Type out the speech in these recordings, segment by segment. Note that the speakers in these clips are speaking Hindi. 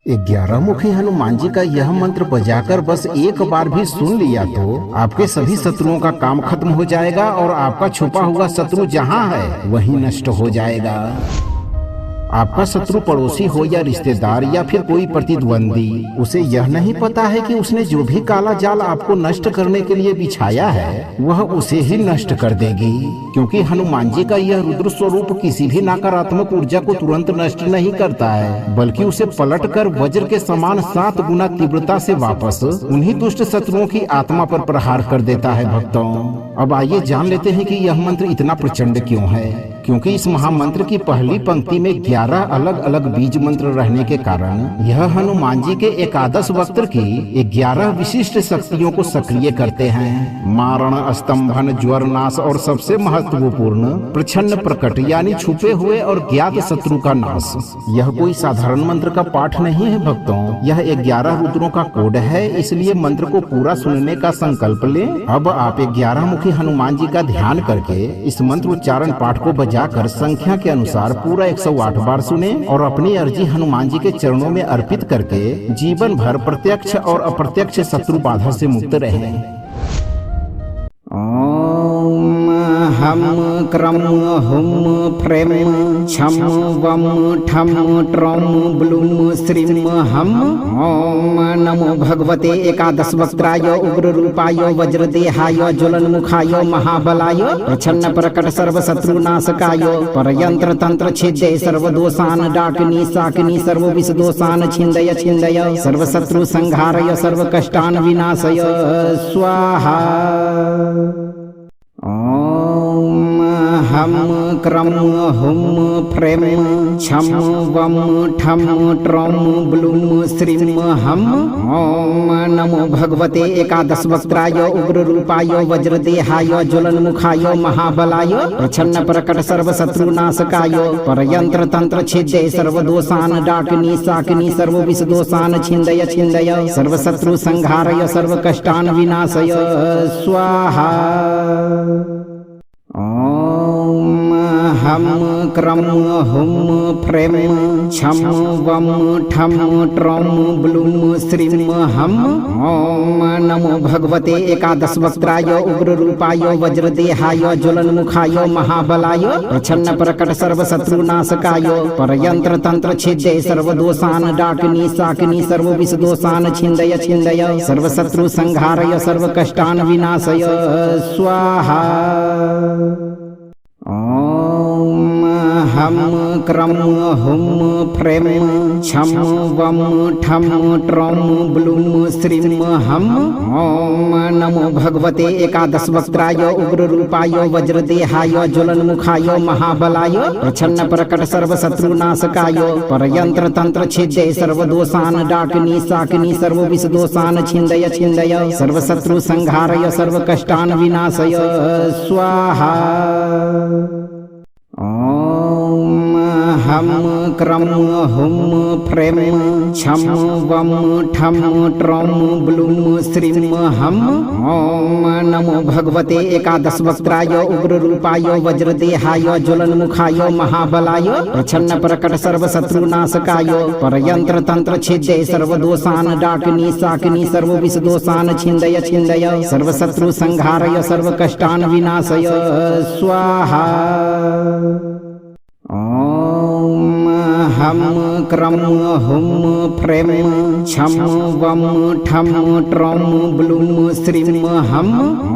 11 मुखी हनुमान जी का यह मंत्र बजाकर बस एक बार भी सुन लिया तो आपके सभी शत्रुओं का काम खत्म हो जाएगा और आपका छुपा हुआ शत्रु जहाँ है वहीं नष्ट हो जाएगा। आपका शत्रु पड़ोसी हो या रिश्तेदार या फिर कोई प्रतिद्वंदी, उसे यह नहीं पता है कि उसने जो भी काला जाल आपको नष्ट करने के लिए बिछाया है वह उसे ही नष्ट कर देगी, क्योंकि हनुमान जी का यह रुद्र स्वरूप किसी भी नकारात्मक ऊर्जा को तुरंत नष्ट नहीं करता है, बल्कि उसे पलटकर वज्र के समान 7 गुना तीव्रता से वापस उन्हीं दुष्ट शत्रुओं की आत्मा पर प्रहार कर देता है। भक्तों, अब आइए जान लेते हैं कि यह मंत्र इतना प्रचंड क्यों है। क्योंकि इस महामंत्र की पहली पंक्ति में 11 अलग अलग बीज मंत्र रहने के कारण यह हनुमान जी के एकादश वक्त्र की 11 विशिष्ट शक्तियों को सक्रिय करते हैं। मारण, स्तंभन, ज्वर नाश और सबसे महत्वपूर्ण प्रच्छन्न प्रकट यानी छुपे हुए और ज्ञात शत्रु का नाश। यह कोई साधारण मंत्र का पाठ नहीं है भक्तों, यह 11 रुद्रों का कोड है, इसलिए मंत्र को पूरा सुनने का संकल्प लें। अब आप 11 मुखी हनुमान जी का ध्यान करके इस मंत्र उच्चारण पाठ को जाकर संख्या के अनुसार पूरा 108 बार सुने और अपनी अर्जी हनुमान जी के चरणों में अर्पित करके जीवन भर प्रत्यक्ष और अप्रत्यक्ष शत्रु बाधा से मुक्त रहे। ओम हम क्रम हुम फ्रेम छम वम ठम ट्रम ब्लूम श्रीम हम। ओम नमो भगवते एकादश वक्त्राय उग्र रूपाय वज्रदेहाय ज्वलन मुखाय महाबलाय प्रच्छन्न प्रकट सर्व शत्रुनाशकाय परयंत्र तंत्र छिद्य सर्वदोषान डाकिनी साकिनी सर्व विष दोषान छिंदय छिंदय सर्व शत्रु संहारय सर्व कष्टान विनाशय स्वाहा। ओम हम क्रम हुम फ्रेम छम वम ठम ट्रम ब्लूम श्रीम हम। ओम नमो भगवते एकादश वक्त्राय उग्र रूपाय वज्रदेहाय ज्वलन मुखाय महाबलाय प्रच्छन्न प्रकट सर्व शत्रुनाशकाय परयंत्र तंत्र छिद्य सर्वदोषान डाकिनी साकिनी सर्व विष दोषान छिंदय छिंदय सर्व शत्रु संहारय सर्व कष्टान विनाशय स्वाहा। ओम हम क्रम हुम फ्रेम छम वम ठम ट्रम ब्लूम श्रीम हम। ओम नमो भगवते एकादश वक्त्राय उग्र रूपाय वज्रदेहाय ज्वलन मुखाय महाबलाय प्रच्छन्न प्रकट सर्व शत्रुनाशकाय परयंत्र तंत्र छिद्य सर्वदोषान डाकिनी साकिनी सर्व विष दोषान छिंदय छिंदय सर्व शत्रु संहारय सर्व कष्टान विनाशय स्वाहा। ओम हम क्रम हुम फ्रेम छम वम ठम ट्रम ब्लूम श्रीम हम। ओम नमो भगवते एकादश वक्त्राय उग्र रूपाय वज्रदेहाय ज्वलन मुखाय महाबलाय प्रच्छन्न प्रकट सर्व शत्रुनाशकाय परयंत्र तंत्र छिद्य सर्वदोषान डाकिनी साकिनी सर्व विष दोषान छिंदय छिंदय सर्व शत्रु संहारय सर्व कष्टान विनाशय स्वाहा। ओम हम क्रम हुम फ्रेम छम वम ठम ट्रम ब्लूम श्रीम हम। ओम नमो भगवते एकादश वक्त्राय उग्र रूपाय वज्रदेहाय ज्वलन मुखाय महाबलाय प्रच्छन्न प्रकट सर्व शत्रुनाशकाय परयंत्र तंत्र छिद्य सर्वदोषान डाकिनी साकिनी सर्व विष दोषान छिंदय छिंदय सर्व शत्रु संहारय सर्व कष्टान विनाशय स्वाहा। ओम हम क्रम हुम फ्रेम छम वम ठम ट्रम ब्लूम श्रीम हम।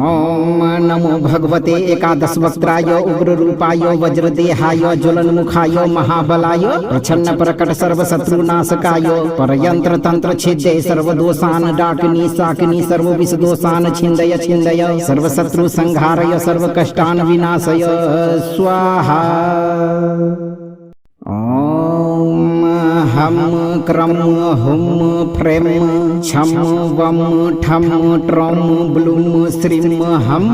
ओम नमो भगवते एकादश वक्त्राय उग्र रूपाय वज्रदेहाय ज्वलन मुखाय महाबलाय प्रच्छन्न प्रकट सर्व शत्रुनाशकाय परयंत्र तंत्र छिद्य सर्वदोषान डाकिनी साकिनी सर्व विष दोषान छिंदय छिंदय सर्व शत्रु संहारय सर्व कष्टान विनाशय स्वाहा। ओम हम क्रम हुम फ्रेम छम वम ठम ट्रम ब्लूम श्रीम हम।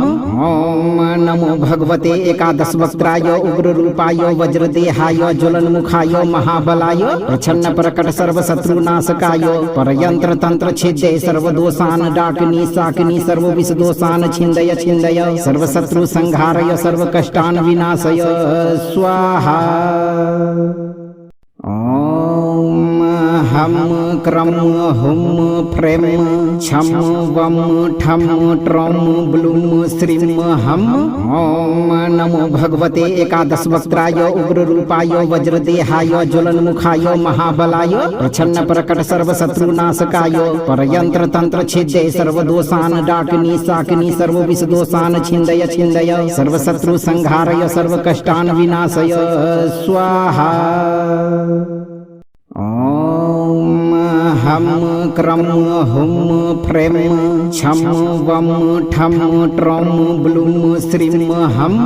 ओम नमो भगवते एकादश वक्त्राय उग्र रूपाय वज्रदेहाय ज्वलन मुखाय महाबलाय प्रच्छन्न प्रकट सर्व शत्रुनाशकाय परयंत्र तंत्र छिद्य सर्वदोषान डाकिनी साकिनी सर्व विष दोषान छिंदय छिंदय सर्व शत्रु संहारय सर्व कष्टान विनाशय स्वाहा। ओम हम क्रम हुम फ्रेम छम वम ठम ट्रौम ब्लूम श्रीम हम। ओम नमो भगवते एकादश वक्त्राय उग्र रूपाय वज्रदेहाय ज्वलन्मुखाय महाबलाय प्रच्छन्न प्रकट सर्वशत्रुनाशकाय परयंत्र तंत्र छिद्य सर्वदोषान् डाकिनी शाकिनी सर्वविषदोषान् छिन्दय छिन्दय सर्वशत्रु संहारय सर्वकष्टान् विनाशय स्वाहा। ओम हम क्रम हुम फ्रेम छम वम ठम ट्रौम ब्लूम श्रीम हम।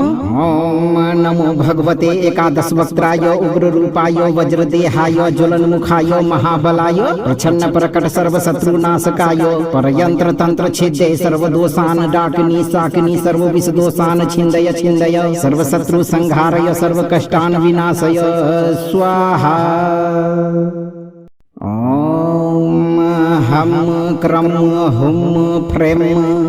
ओम नमो भगवते एकादश वक्त्राय उग्र रूपाय वज्रदेहाय ज्वलन्मुखाय महाबलाय प्रच्छन्न प्रकट सर्वशत्रुनाशकाय परयंत्र तंत्र छिद्य सर्वदोषान् डाकिनी शाकिनी सर्वविषदोषान् छिन्दय छिन्दय सर्वशत्रु संहारय सर्वकष्टान् विनाशय स्वाहा। ओम हम क्रम हुम फ्रेम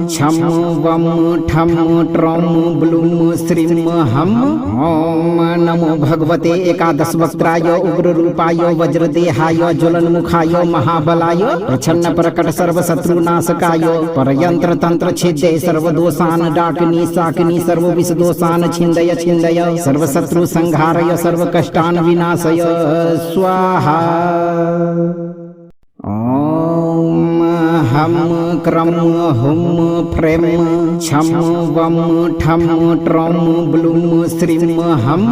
छम वम ठम ट्रौम ब्लूम श्रीम हम। ओम नमो भगवते एकादश वक्त्राय उग्र रूपाय वज्रदेहाय ज्वलन्मुखाय महाबलाय प्रच्छन्न प्रकट सर्वशत्रुनाशकाय परयंत्र तंत्र छिद्य सर्वदोषान् डाकिनी शाकिनी सर्वविषदोषान् छिन्दय छिन्दय सर्वशत्रु संहारय सर्वकष्टान् विनाशय स्वाहा। ओम हम क्रम हुम फ्रेम छम वम ठम ट्रौम ब्लूम श्रीम हम।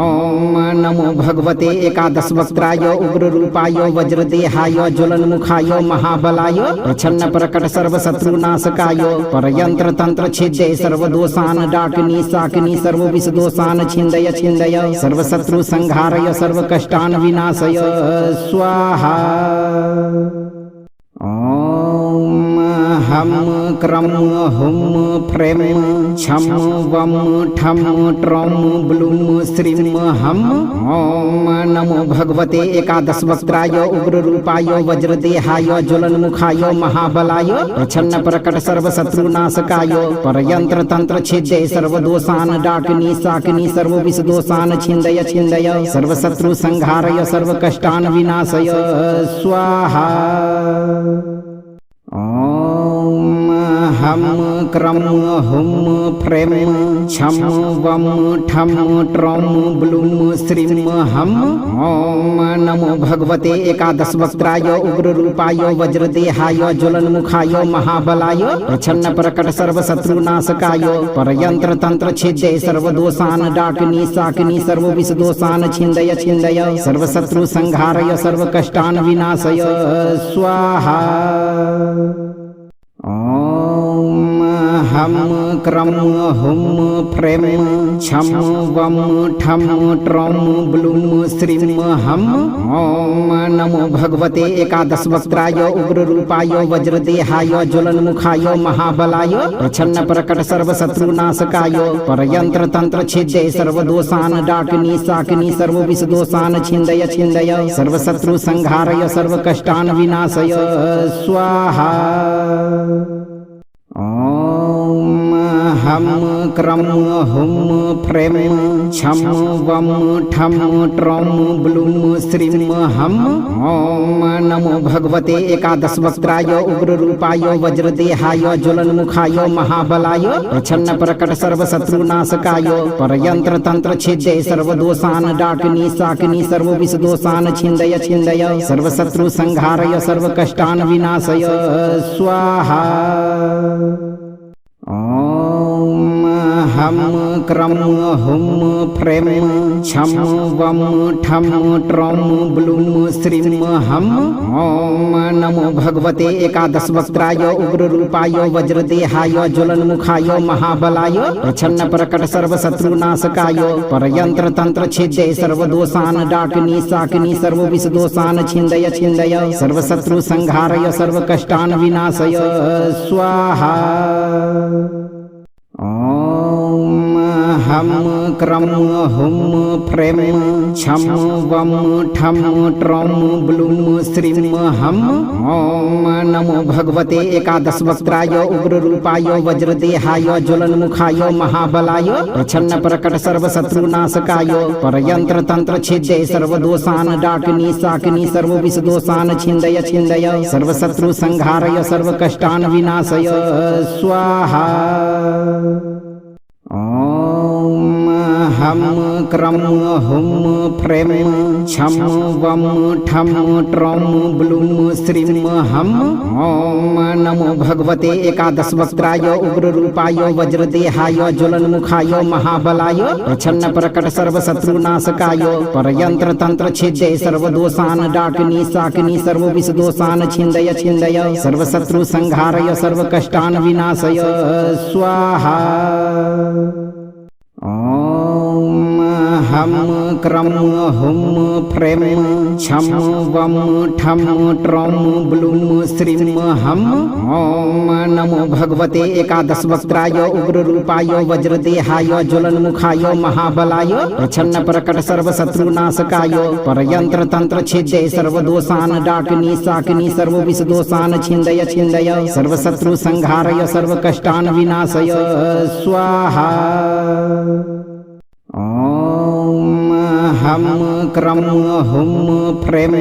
ओम नमो भगवते एकादश वक्त्राय उग्र रूपाय वज्रदेहाय ज्वलन्मुखाय महाबलाय प्रच्छन्न प्रकट सर्वशत्रुनाशकाय परयंत्र तंत्र छिद्य सर्वदोषान् डाकिनी शाकिनी सर्वविषदोषान् छिन्दय छिन्दय सर्वशत्रु संहारय सर्वकष्टान् विनाशय स्वाहा। ओम हम क्रम हुम फ्रेम छम वम ठम ट्रौम ब्लूम श्रीम हम। ओम नमो भगवते एकादश वक्त्राय उग्र रूपाय वज्रदेहाय ज्वलन्मुखाय महाबलाय प्रच्छन्न प्रकट सर्वशत्रुनाशकाय परयंत्र तंत्र छिद्य सर्वदोषान् डाकिनी शाकिनी सर्वविषदोषान् छिन्दय छिन्दय सर्वशत्रु संहारय सर्वकष्टान् विनाशय स्वाहा। ओम हम क्रम हुम फ्रेम छम वम ठम ट्रौम ब्लूम श्रीम हम। ओम नमो भगवते एकादश वक्त्राय उग्र रूपाय वज्रदेहाय ज्वलन्मुखाय महाबलाय प्रच्छन्न प्रकट सर्वशत्रुनाशकाय परयंत्र तंत्र छिद्य सर्वदोषान् डाकिनी शाकिनी सर्वविषदोषान् छिन्दय छिन्दय सर्वशत्रु संहारय सर्वकष्टान् विनाशय स्वाहा। ओम हम क्रम हुम फ्रेम छम वम ठम ट्रौम ब्लूम श्रीम हम। ओम नमो भगवते एकादश वक्त्राय उग्र रूपाय वज्रदेहाय ज्वलन्मुखाय महाबलाय प्रच्छन्न प्रकट सर्वशत्रुनाशकाय परयंत्र तंत्र छिद्य सर्वदोषान् डाकिनी शाकिनी सर्वविषदोषान् छिन्दय छिन्दय सर्वशत्रु संहारय सर्वकष्टान् विनाशय स्वाहा। ओम हम क्रम हुम फ्रेम छम वम ठम ट्रौम ब्लूम श्रीम हम। ओम नमो भगवते एकादश वक्त्राय उग्र रूपाय वज्रदेहाय ज्वलन्मुखाय महाबलाय प्रच्छन्न प्रकट सर्वशत्रुनाशकाय परयंत्र तंत्र छिद्य सर्वदोषान् डाकिनी शाकिनी सर्वविषदोषान् छिन्दय छिन्दय सर्वशत्रु संहारय सर्वकष्टान् विनाशय स्वाहा। ओम हम क्रम हुम फ्रेम छम वम ठम ट्रौम ब्लूम श्रीम हम। ओम नमो भगवते एकादश वक्त्राय उग्र रूपाय वज्रदेहाय ज्वलन्मुखाय महाबलाय प्रच्छन्न प्रकट सर्वशत्रुनाशकाय परयंत्र तंत्र छिद्य सर्वदोषान् डाकिनी शाकिनी सर्वविषदोषान् छिन्दय छिन्दय सर्वशत्रु संहारय सर्वकष्टान् विनाशय स्वाहा। ओम हम क्रम हुम फ्रेम छम वम ठम ट्रम ब्लूम श्रीम हम। ओम नमो भगवते एकादश वक्त्राय उग्र रूपाय वज्रदेहाय ज्वलन्मुखाय महाबलाय प्रच्छन्न प्रकट सर्व शत्रुनाशकाय परयंत्र तंत्र छिद्य सर्वदोषान डाकिनी शाकिनी सर्व विष दोषान छिन्दय छिन्दय सर्व शत्रु संहारय सर्व कष्टान विनाशय स्वाहा। ओम हम क्रम हुम फ्रेम छम वम ठम ट्रम ब्लूम श्रीम हम। ओम नमो भगवते एकादश वक्त्राय उग्र रूपाय वज्रदेहाय ज्वलन्मुखाय महाबलाय प्रच्छन्न प्रकट सर्व शत्रुनाशकाय परयंत्र तंत्र छिद्य सर्वदोषान डाकिनी शाकिनी सर्व विष दोषान छिन्दय छिन्दय सर्व शत्रु संहारय सर्व कष्टान विनाशय स्वाहा। ओम हम क्रम हुम फ्रेम छम वम ठम ट्रम ब्लूम श्रीम हम। ओम नमो भगवते एकादश वक्त्राय उग्र रूपाय वज्रदेहाय ज्वलन्मुखाय महाबलाय प्रच्छन्न प्रकट सर्व शत्रुनाशकाय परयंत्र तंत्र छिद्य सर्वदोषान डाकिनी शाकिनी सर्व विष दोषान छिन्दय छिन्दय सर्व शत्रु संहारय सर्व कष्टान विनाशय स्वाहा। ओम हम क्रम हुम फ्रेम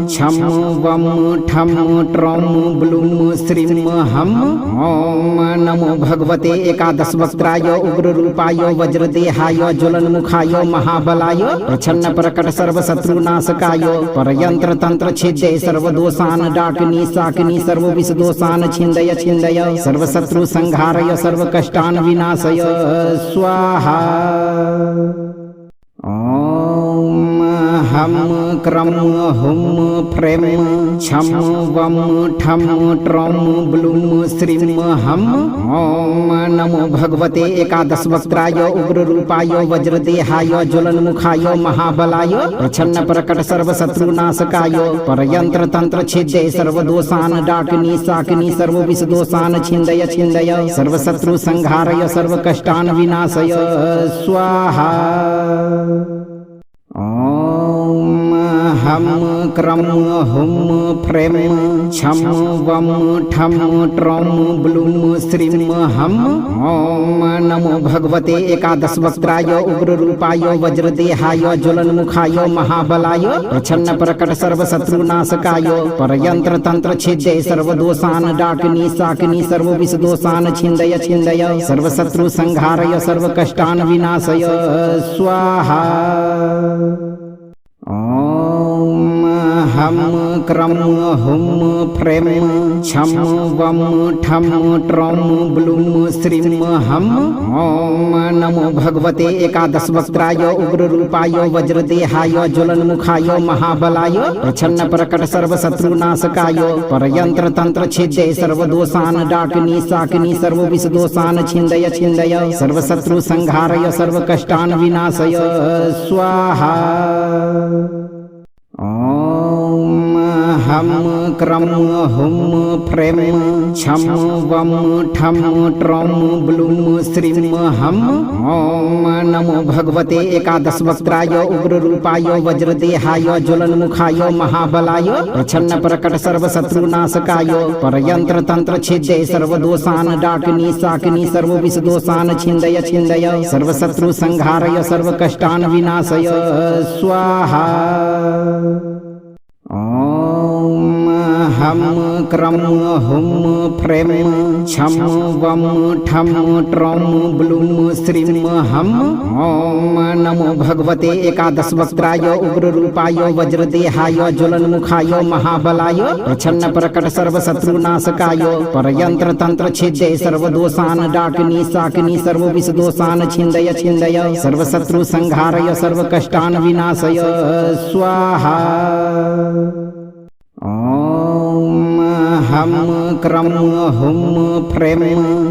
छम वम ठम ट्रम ब्लूम श्रीम हम। ओम नमो भगवते एकादश वक्त्राय उग्र रूपाय वज्रदेहाय ज्वलन्मुखाय महाबलाय प्रच्छन्न प्रकट सर्व शत्रुनाशकाय परयंत्र तंत्र छिद्य सर्वदोषान डाकिनी शाकिनी सर्व विष दोषान छिन्दय छिन्दय सर्व शत्रु संहारय सर्व कष्टान विनाशय स्वाहा। ओम हम क्रम हुम फ्रेम छम वम ठम ट्रम ब्लूम श्रीम हम। ओम नमो भगवते एकादश वक्त्राय उग्र रूपाय वज्रदेहाय ज्वलन्मुखाय महाबलाय प्रच्छन्न प्रकट सर्व शत्रुनाशकाय परयंत्र तंत्र छिद्य सर्वदोषान डाकिनी शाकिनी सर्व विष दोषान छिन्दय छिन्दय सर्व शत्रु संहारय सर्व कष्टान विनाशय स्वाहा। ओम हम क्रम हुम फ्रेम छम वम ठम ट्रम ब्लूम श्रीम हम। ओम नमो भगवते एकादश वक्त्राय उग्र रूपाय वज्रदेहाय ज्वलन्मुखाय महाबलाय प्रच्छन्न प्रकट सर्व शत्रुनाशकाय परयंत्र तंत्र छिद्य सर्वदोषान डाकिनी शाकिनी सर्व विष दोषान छिन्दय छिन्दय सर्व शत्रु संहारय सर्व कष्टान विनाशय स्वाहा। ओम हम क्रम हुम फ्रेम छम वम ठम ट्रम ब्लूम श्रीम हम। ओम नमो भगवते एकादश वक्त्राय उग्र रूपाय वज्रदेहाय ज्वलन्मुखाय महाबलाय प्रच्छन्न प्रकट सर्व शत्रुनाशकाय परयंत्र तंत्र छिद्य सर्वदोषान डाकिनी शाकिनी सर्व विष दोषान छिन्दय छिन्दय सर्व शत्रु संहारय सर्व कष्टान विनाशय स्वाहा। ओम हम क्रम हुम फ्रेम छम वम ठम ट्रम ब्लूम श्रीम हम। ओम नमो भगवते एकादश वक्त्राय उग्र रूपाय वज्रदेहाय ज्वलन्मुखाय महाबलाय प्रच्छन्न प्रकट सर्व शत्रुनाशकाय परयंत्र तंत्र छिद्य सर्वदोषान डाकिनी शाकिनी सर्व विष दोषान छिन्दय छिन्दय सर्व शत्रु संहारय सर्व कष्टान विनाशय स्वाहा। ओम हम क्रम हुम फ्रेम छम वम ठम ट्रम ब्लूम श्रीम हम। ओम नमो भगवते एकादश वक्त्राय उग्र रूपाय वज्रदेहाय ज्वलन्मुखाय महाबलाय प्रच्छन्न प्रकट सर्व शत्रुनाशकाय परयंत्र तंत्र छिद्य सर्वदोषान डाकिनी शाकिनी सर्व विष दोषान छिन्दय छिन्दय सर्व शत्रु संहारय सर्व कष्टान विनाशय स्वाहा। ओम हम क्रम हुम फ्रेम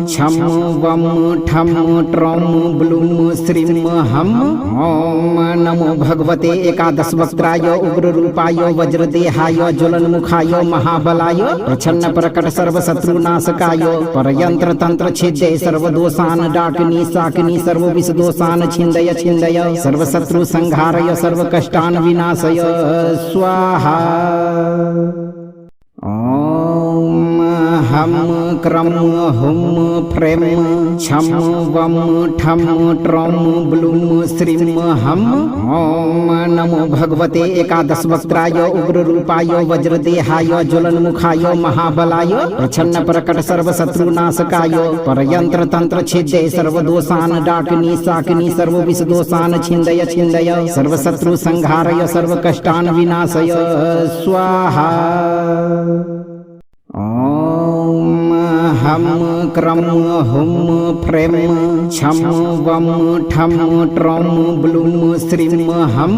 छम वम ठम ट्रौम ब्लूम श्रीम हम। ओम नमो भगवते एकादश वक्त्राय उग्र रूपाय वज्रदेहाय ज्वलन्मुखाय महाबलाय प्रच्छन्न प्रकट सर्वशत्रुनाशकाय परयंत्र तंत्र छिद्य सर्वदोषान् डाकिनी शाकिनी सर्वविषदोषान् छिन्दय छिन्दय सर्वशत्रु संहारय सर्वकष्टान् विनाशय स्वाहा। ओम हम क्रम हुम फ्रेम छम वम ठम ट्रौम ब्लूम श्रीम हम। ओम नमो भगवते एकादश वक्त्राय उग्र रूपाय वज्रदेहाय ज्वलन्मुखाय महाबलाय प्रच्छन्न प्रकट सर्वशत्रुनाशकाय परयंत्र तंत्र छिद्य सर्वदोषान् डाकिनी शाकिनी सर्वविषदोषान् छिन्दय छिन्दय सर्वशत्रु संहारय सर्वकष्टान् विनाशय स्वाहा। ओम हम क्रम हुम फ्रेम छम वम ठम ट्रौम ब्लूम श्रीम हम।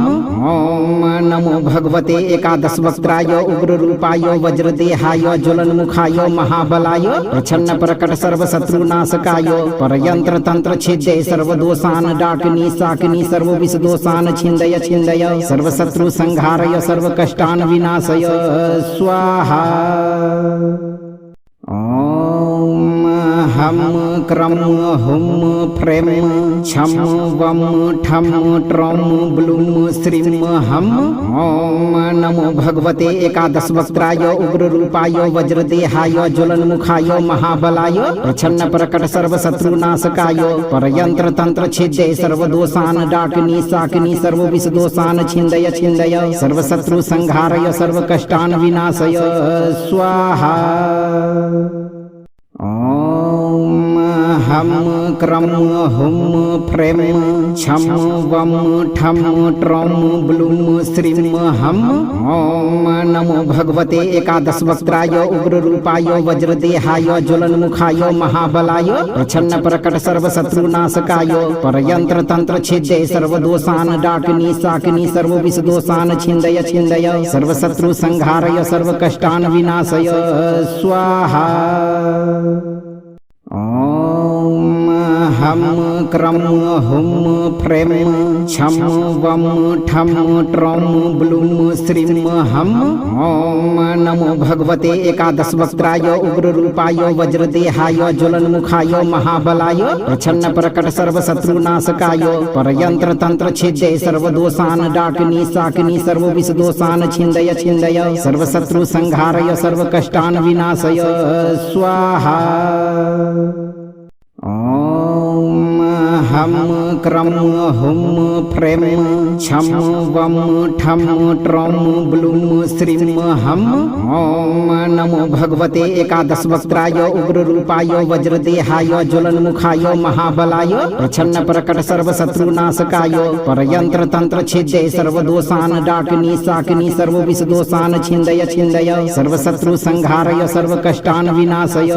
ओम नमो भगवते एकादश वक्त्राय उग्र रूपाय वज्रदेहाय ज्वलन्मुखाय महाबलाय प्रच्छन्न प्रकट सर्वशत्रुनाशकाय परयंत्र तंत्र छिद्य सर्वदोषान् डाकिनी शाकिनी सर्वविषदोषान् छिन्दय छिन्दय सर्वशत्रु संहारय सर्वकष्टान् विनाशय स्वाहा। ओम हम क्रम हुम फ्रेम छम वम ठम ट्रौम ब्लूम श्रीम हम। ओम नमो भगवते एकादश वक्त्राय उग्र रूपाय वज्रदेहाय ज्वलन्मुखाय महाबलाय प्रच्छन्न प्रकट सर्वशत्रुनाशकाय परयंत्र तंत्र छिद्य सर्वदोषान् डाकिनी शाकिनी सर्वविषदोषान् छिन्दय छिन्दय सर्वशत्रु संहारय सर्वकष्टान् विनाशय स्वाहा। ओम हम क्रम हुम फ्रेम छम वम ठम ट्रौम ब्लूम श्रीम हम। ओम नमो भगवते एकादश वक्त्राय उग्र रूपाय वज्रदेहाय ज्वलन्मुखाय महाबलाय प्रच्छन्न प्रकट सर्वशत्रुनाशकाय परयंत्र तंत्र छिद्य सर्वदोषान् डाकिनी शाकिनी सर्वविषदोषान् छिन्दय छिन्दय सर्वशत्रु संहारय सर्वकष्टान् विनाशय स्वाहा। ओम हम क्रम हुम फ्रेम छम वम ठम ट्रौम ब्लूम श्रीम हम। ओम नमो भगवते एकादश वक्त्राय उग्र रूपाय वज्रदेहाय ज्वलन्मुखाय महाबलाय प्रच्छन्न प्रकट सर्वशत्रुनाशकाय परयंत्र तंत्र छिद्य सर्वदोषान् डाकिनी शाकिनी सर्वविषदोषान् छिन्दय छिन्दय सर्वशत्रु संहारय सर्वकष्टान् विनाशय स्वाहा। ओम हम क्रम हुम फ्रेम छम वम ठम ट्रौम ब्लूम श्रीम हम। ओम नमो भगवते एकादश वक्त्राय उग्र रूपाय वज्रदेहाय ज्वलन्मुखाय महाबलाय प्रच्छन्न प्रकट सर्वशत्रुनाशकाय परयंत्र तंत्र छिद्य सर्वदोषान् डाकिनी शाकिनी सर्वविषदोषान् छिन्दय छिन्दय सर्वशत्रु संहारय सर्वकष्टान् विनाशय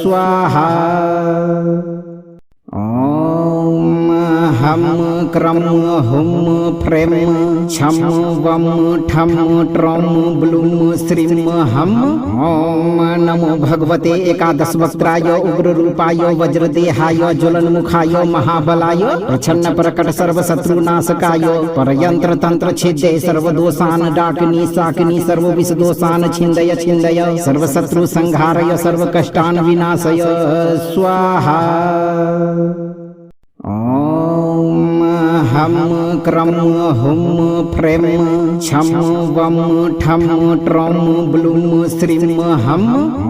स्वाहा। ओम हम क्रम हुम फ्रेम छम वम ठम ट्रौम ब्लूम श्रीम हम। ओम नमो भगवते एकादश वक्त्राय उग्र रूपाय वज्रदेहाय ज्वलन्मुखाय महाबलाय प्रच्छन्न प्रकट सर्वशत्रुनाशकाय परयंत्र तंत्र छिद्य सर्वदोषान् डाकिनी शाकिनी सर्वविषदोषान् छिन्दय छिन्दय सर्वशत्रु संहारय सर्वकष्टान् विनाशय स्वाहा। ओम हम क्रम हुम फ्रेम छम वम ठम ट्रौम ब्लूम श्रीम हम।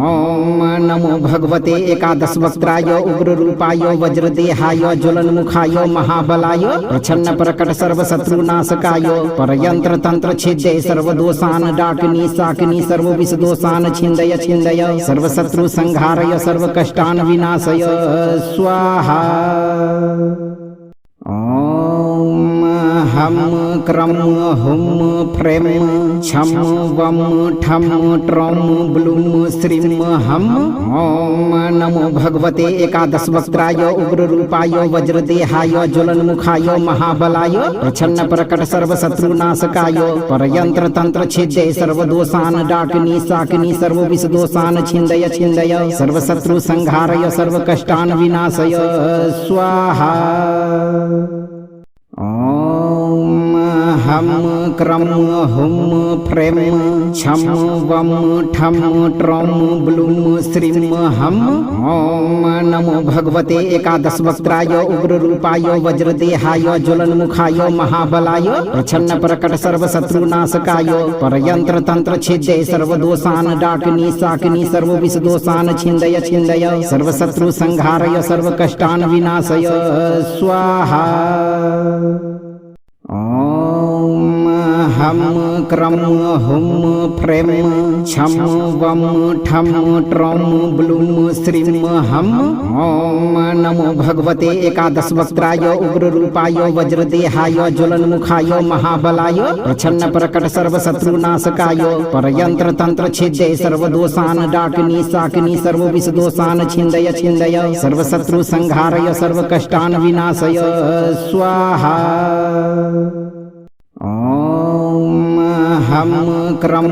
ओम नमो भगवते एकादश वक्त्राय उग्र रूपाय वज्रदेहाय ज्वलन्मुखाय महाबलाय प्रच्छन्न प्रकट सर्वशत्रुनाशकाय परयंत्र तंत्र छिद्य सर्वदोषान् डाकिनी शाकिनी सर्वविषदोषान् छिन्दय छिन्दय सर्वशत्रु संहारय सर्वकष्टान् विनाशय स्वाहा। ओम हम क्रम हुम फ्रेम छम वम ठम ट्रम ब्लूम श्रीम हम। ओम नमो भगवते एकादश वक्त्राय उग्र रूपाय वज्रदेहाय ज्वलन्मुखाय महाबलाय प्रच्छन्न प्रकट सर्व शत्रुनाशकाय परयंत्र तंत्र छिद्य सर्वदोषान डाकिनी शाकिनी सर्व विष दोषान छिन्दय छिन्दय सर्व शत्रु संहारय सर्व कष्टान विनाशय स्वाहा। ओम हम क्रम हुम फ्रेम छम वम ठम ट्रम ब्लूम श्रीम हम। ओम नमो भगवते एकादश वक्त्राय उग्र रूपाय वज्रदेहाय ज्वलन्मुखाय महाबलाय प्रच्छन्न प्रकट सर्व शत्रुनाशकाय परयंत्र तंत्र छिद्य सर्वदोषान डाकिनी शाकिनी सर्व विष दोषान छिन्दय छिन्दय सर्व शत्रु संहारय सर्व कष्टान विनाशय स्वाहा। ओम हम क्रम हुम फ्रेम छम वम ठम ट्रम ब्लूम श्रीम हम। ओम नमो भगवते एकादश वक्त्राय उग्र रूपाय वज्रदेहाय ज्वलन्मुखाय महाबलाय प्रच्छन्न प्रकट सर्व शत्रुनाशकाय परयंत्र तंत्र छिद्य सर्वदोषान डाकिनी शाकिनी सर्व विष दोषान छिन्दय छिन्दय सर्व शत्रु संहारय सर्व कष्टान विनाशय स्वाहा। ओम हम क्रम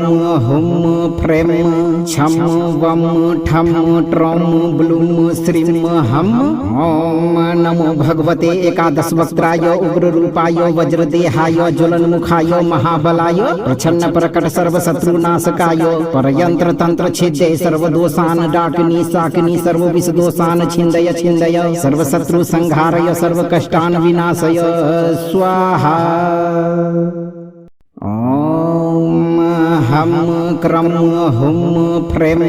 हुम फ्रेम छम वम ठम ट्रम ब्लूम श्रीम हम। ओम नमो भगवते एकादश वक्त्राय उग्र रूपाय वज्रदेहाय ज्वलन्मुखाय महाबलाय प्रच्छन्न प्रकट सर्व शत्रुनाशकाय परयंत्र तंत्र छिद्य सर्वदोषान डाकिनी शाकिनी सर्व विष दोषान छिन्दय छिन्दय सर्व शत्रु संहारय सर्व कष्टान विनाशय स्वाहा। ओम हम क्रम हुम फ्रेम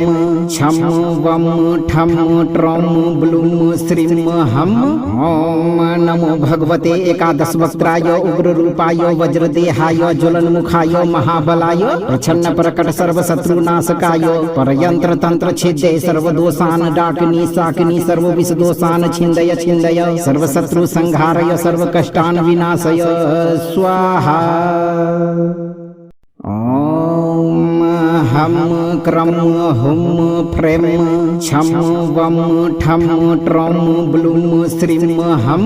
छम वम ठम ट्रम ब्लूम श्रीम हम। ओम नमो भगवते एकादश वक्त्राय उग्र रूपाय वज्रदेहाय ज्वलन्मुखाय महाबलाय प्रच्छन्न प्रकट सर्व शत्रुनाशकाय परयंत्र तंत्र छिद्य सर्वदोषान डाकिनी शाकिनी सर्व विष दोषान छिन्दय छिन्दय सर्व शत्रु संहारय सर्व कष्टान विनाशय स्वाहा। ओम हम क्रम हुम फ्रेम छम वम ठम ट्रम ब्लूम श्रीम हम।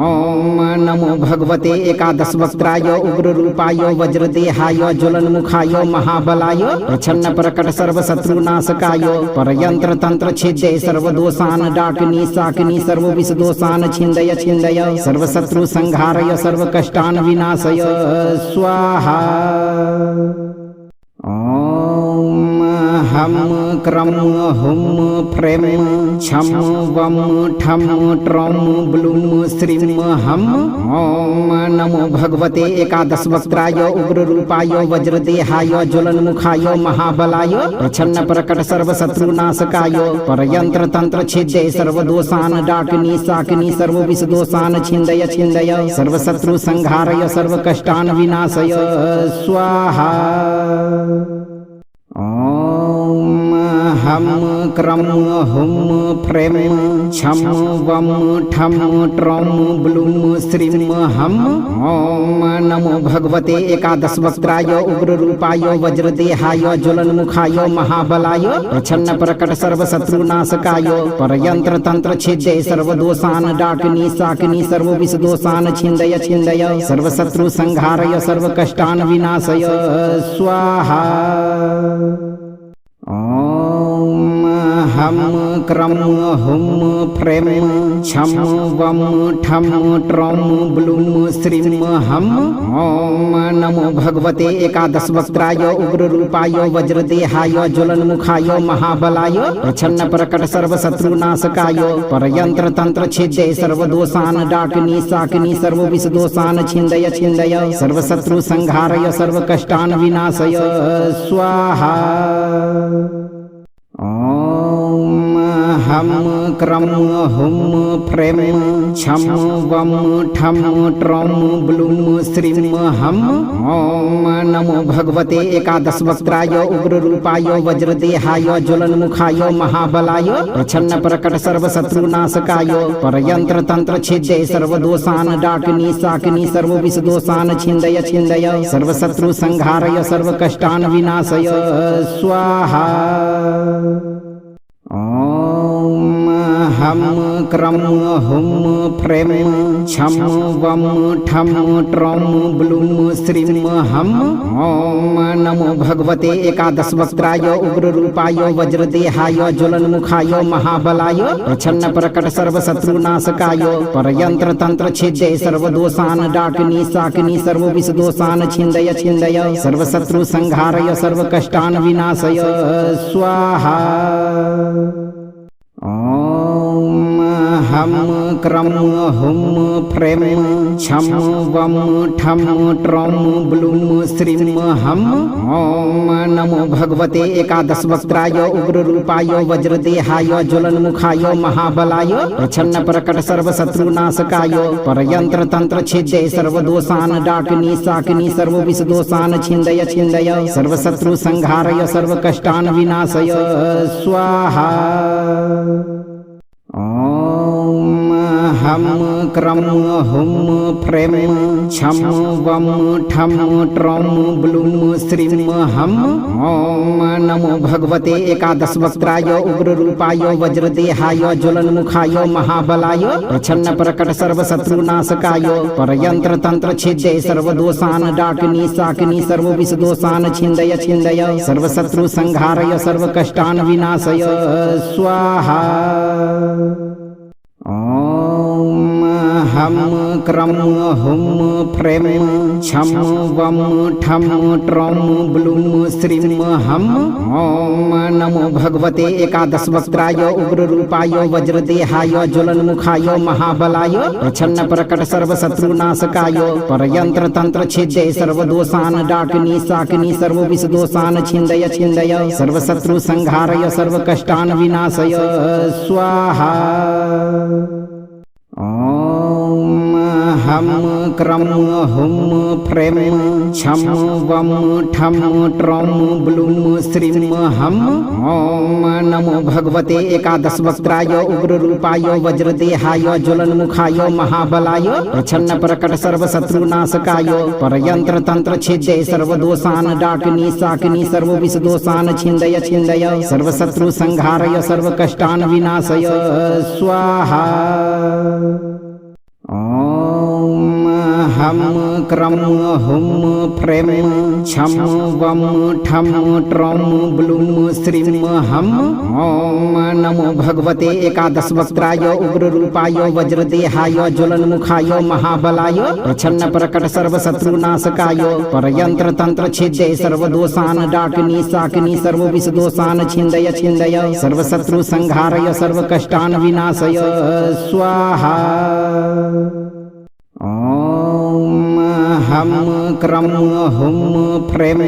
ओम नमो भगवते एकादश वक्त्राय उग्र रूपाय वज्रदेहाय ज्वलन्मुखाय महाबलाय प्रच्छन्न प्रकट सर्व शत्रुनाशकाय परयंत्र तंत्र छिद्य सर्वदोषान डाकिनी शाकिनी सर्व विष दोषान छिन्दय छिन्दय सर्व शत्रु संहारय सर्व कष्टान विनाशय स्वाहा। ओम हम क्रम हुम फ्रेम छम वम ठम ट्रम ब्लूम श्रीम हम। ओम नमो भगवते एकादश वक्त्राय उग्र रूपाय वज्रदेहाय ज्वलन्मुखाय महाबलाय प्रच्छन्न प्रकट सर्व शत्रुनाशकाय परयंत्र तंत्र छिद्य सर्वदोषान डाकिनी शाकिनी सर्व विष दोषान छिन्दय छिन्दय सर्व शत्रु संहारय सर्व कष्टान विनाशय स्वाहा। ओम हम क्रम हुम फ्रेम छम वम ठम ट्रम ब्लूम श्रीम हम। ओम नमो भगवते एकादश वक्त्राय उग्र रूपाय वज्रदेहाय ज्वलन्मुखाय महाबलाय प्रच्छन्न प्रकट सर्व शत्रुनाशकाय परयंत्र तंत्र छिद्य सर्वदोषान डाकिनी शाकिनी सर्व विष दोषान छिन्दय छिन्दय सर्व शत्रु संहारय सर्व कष्टान विनाशय स्वाहा। ओम हम क्रम हुम फ्रेम छम वम ठम ट्रम ब्लूम श्रीम हम। ओम नमो भगवते एकादश वक्त्राय उग्र रूपाय वज्रदेहाय ज्वलन्मुखाय महाबलाय प्रच्छन्न प्रकट सर्व शत्रुनाशकाय परयंत्र तंत्र छिद्य सर्वदोषान डाकिनी शाकिनी सर्व विष दोषान छिन्दय छिन्दय सर्व शत्रु संहारय सर्व कष्टान विनाशय स्वाहा। ओम हम क्रम हुम फ्रेम छम वम ठम ट्रौम ब्लूम श्रीम हम। ओम नमो भगवते एकादश वक्त्राय उग्र रूपाय वज्रदेहाय ज्वलन्मुखाय महाबलाय प्रच्छन्न प्रकट सर्वशत्रुनाशकाय परयंत्र तंत्र छिद्य सर्वदोषान् डाकिनी शाकिनी सर्वविषदोषान् छिन्दय छिन्दय सर्वशत्रु संहारय सर्वकष्टान् विनाशय स्वाहा। ओम हम क्रम हुम फ्रेम छम वम ठम ट्रौम ब्लूम श्रीम हम। ओम नमो भगवते एकादश वक्त्राय उग्र रूपाय वज्रदेहाय ज्वलन्मुखाय महाबलाय प्रच्छन्न प्रकट सर्वशत्रुनाशकाय परयंत्र तंत्र छिद्य सर्वदोषान् डाकिनी शाकिनी सर्वविषदोषान् छिन्दय छिन्दय सर्वशत्रु संहारय सर्वकष्टान् विनाशय स्वाहा। ओम हम क्रम हुम फ्रेम छम वम ठम ट्रौम ब्लूम श्रीम हम। ओम नमो भगवते एकादश वक्त्राय उग्र रूपाय वज्रदेहाय ज्वलन्मुखाय महाबलाय प्रच्छन्न प्रकट सर्वशत्रुनाशकाय परयंत्र तंत्र छिद्य सर्वदोषान् डाकिनी शाकिनी सर्वविषदोषान् छिन्दय छिन्दय सर्वशत्रु संहारय सर्वकष्टान् विनाशय स्वाहा। ओम हम क्रम हुम फ्रेम छम वम ठम ट्रौम ब्लूम श्रीम हम। ओम नमो भगवते एकादश वक्त्राय उग्र रूपाय वज्रदेहाय ज्वलन्मुखाय महाबलाय प्रच्छन्न प्रकट सर्वशत्रुनाशकाय परयंत्र तंत्र छिद्य सर्वदोषान् डाकिनी शाकिनी सर्वविषदोषान् छिन्दय छिन्दय सर्वशत्रु संहारय सर्वकष्टान् विनाशय स्वाहा। ओम हम क्रम हुम फ्रेम छम वम ठम ट्रौम ब्लूम श्रीम हम। ओम नमो भगवते एकादश वक्त्राय उग्र रूपाय वज्रदेहाय ज्वलन्मुखाय महाबलाय प्रच्छन्न प्रकट सर्वशत्रुनाशकाय परयंत्र तंत्र छिद्य सर्वदोषान् डाकिनी शाकिनी सर्वविषदोषान् छिन्दय छिन्दय सर्वशत्रु संहारय सर्वकष्टान् विनाशय स्वाहा। ओम हम क्रम हुम फ्रेम छम वम ठम ट्रौम ब्लूम श्रीम हम। ओम नमो भगवते एकादश वक्त्राय उग्र रूपाय वज्रदेहाय ज्वलन्मुखाय महाबलाय प्रच्छन्न प्रकट सर्वशत्रुनाशकाय परयंत्र तंत्र छिद्य सर्वदोषान् डाकिनी शाकिनी सर्वविषदोषान् छिन्दय छिन्दय सर्वशत्रु संहारय सर्वकष्टान् विनाशय स्वाहा। ओम हम क्रम हुम फ्रेम छम वम ठम ट्रौम ब्लूम श्रीम हम। ओम नमो भगवते एकादश वक्त्राय उग्र रूपाय वज्रदेहाय ज्वलन्मुखाय महाबलाय प्रच्छन्न प्रकट सर्वशत्रुनाशकाय परयंत्र तंत्र छिद्य सर्वदोषान् डाकिनी शाकिनी सर्वविषदोषान् छिन्दय छिन्दय सर्वशत्रु संहारय सर्वकष्टान् विनाशय स्वाहा। ओम हम क्रम हुम फ्रेम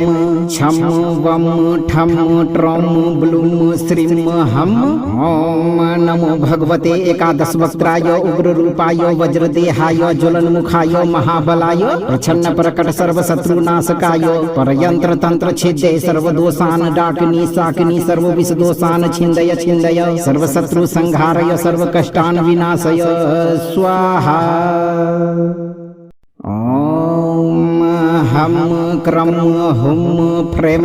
छम वम ठम ट्रौम ब्लूम श्रीम हम। ओम नमो भगवते एकादश वक्त्राय उग्र रूपाय वज्रदेहाय ज्वलन्मुखाय महाबलाय प्रच्छन्न प्रकट सर्वशत्रुनाशकाय परयंत्र तंत्र छिद्य सर्वदोषान् डाकिनी शाकिनी सर्वविषदोषान् छिन्दय छिन्दय सर्वशत्रु संहारय सर्वकष्टान् विनाशय स्वाहा। ओम हम क्रम हुम फ्रेम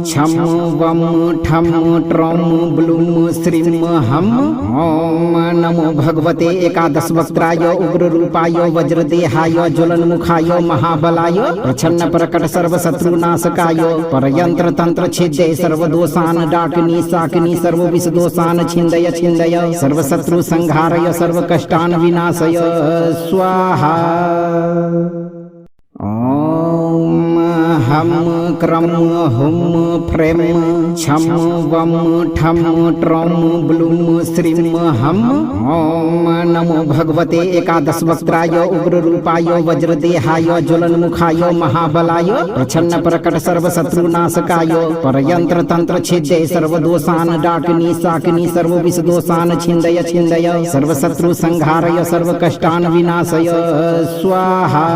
छम वम ठम ट्रौम ब्लूम श्रीम हम। ओम नमो भगवते एकादश वक्त्राय उग्र रूपाय वज्रदेहाय ज्वलन्मुखाय महाबलाय प्रच्छन्न प्रकट सर्वशत्रुनाशकाय परयंत्र तंत्र छिद्य सर्वदोषान् डाकिनी शाकिनी सर्वविषदोषान् छिन्दय छिन्दय सर्वशत्रु संहारय सर्वकष्टान् विनाशय स्वाहा। ओम हम क्रम हुम फ्रेम छम वम ठम ट्रम ब्लूम श्रीम हम। ओम नमो भगवते एकादश वक्त्राय उग्र रूपाय वज्रदेहाय ज्वलन्मुखाय महाबलाय प्रच्छन्न प्रकट सर्व शत्रुनाशकाय परयंत्र तंत्र छिद्य सर्वदोषान डाकिनी शाकिनी सर्व विष दोषान छिन्दय छिन्दय सर्व शत्रु संहारय सर्व कष्टान विनाशय स्वाहा।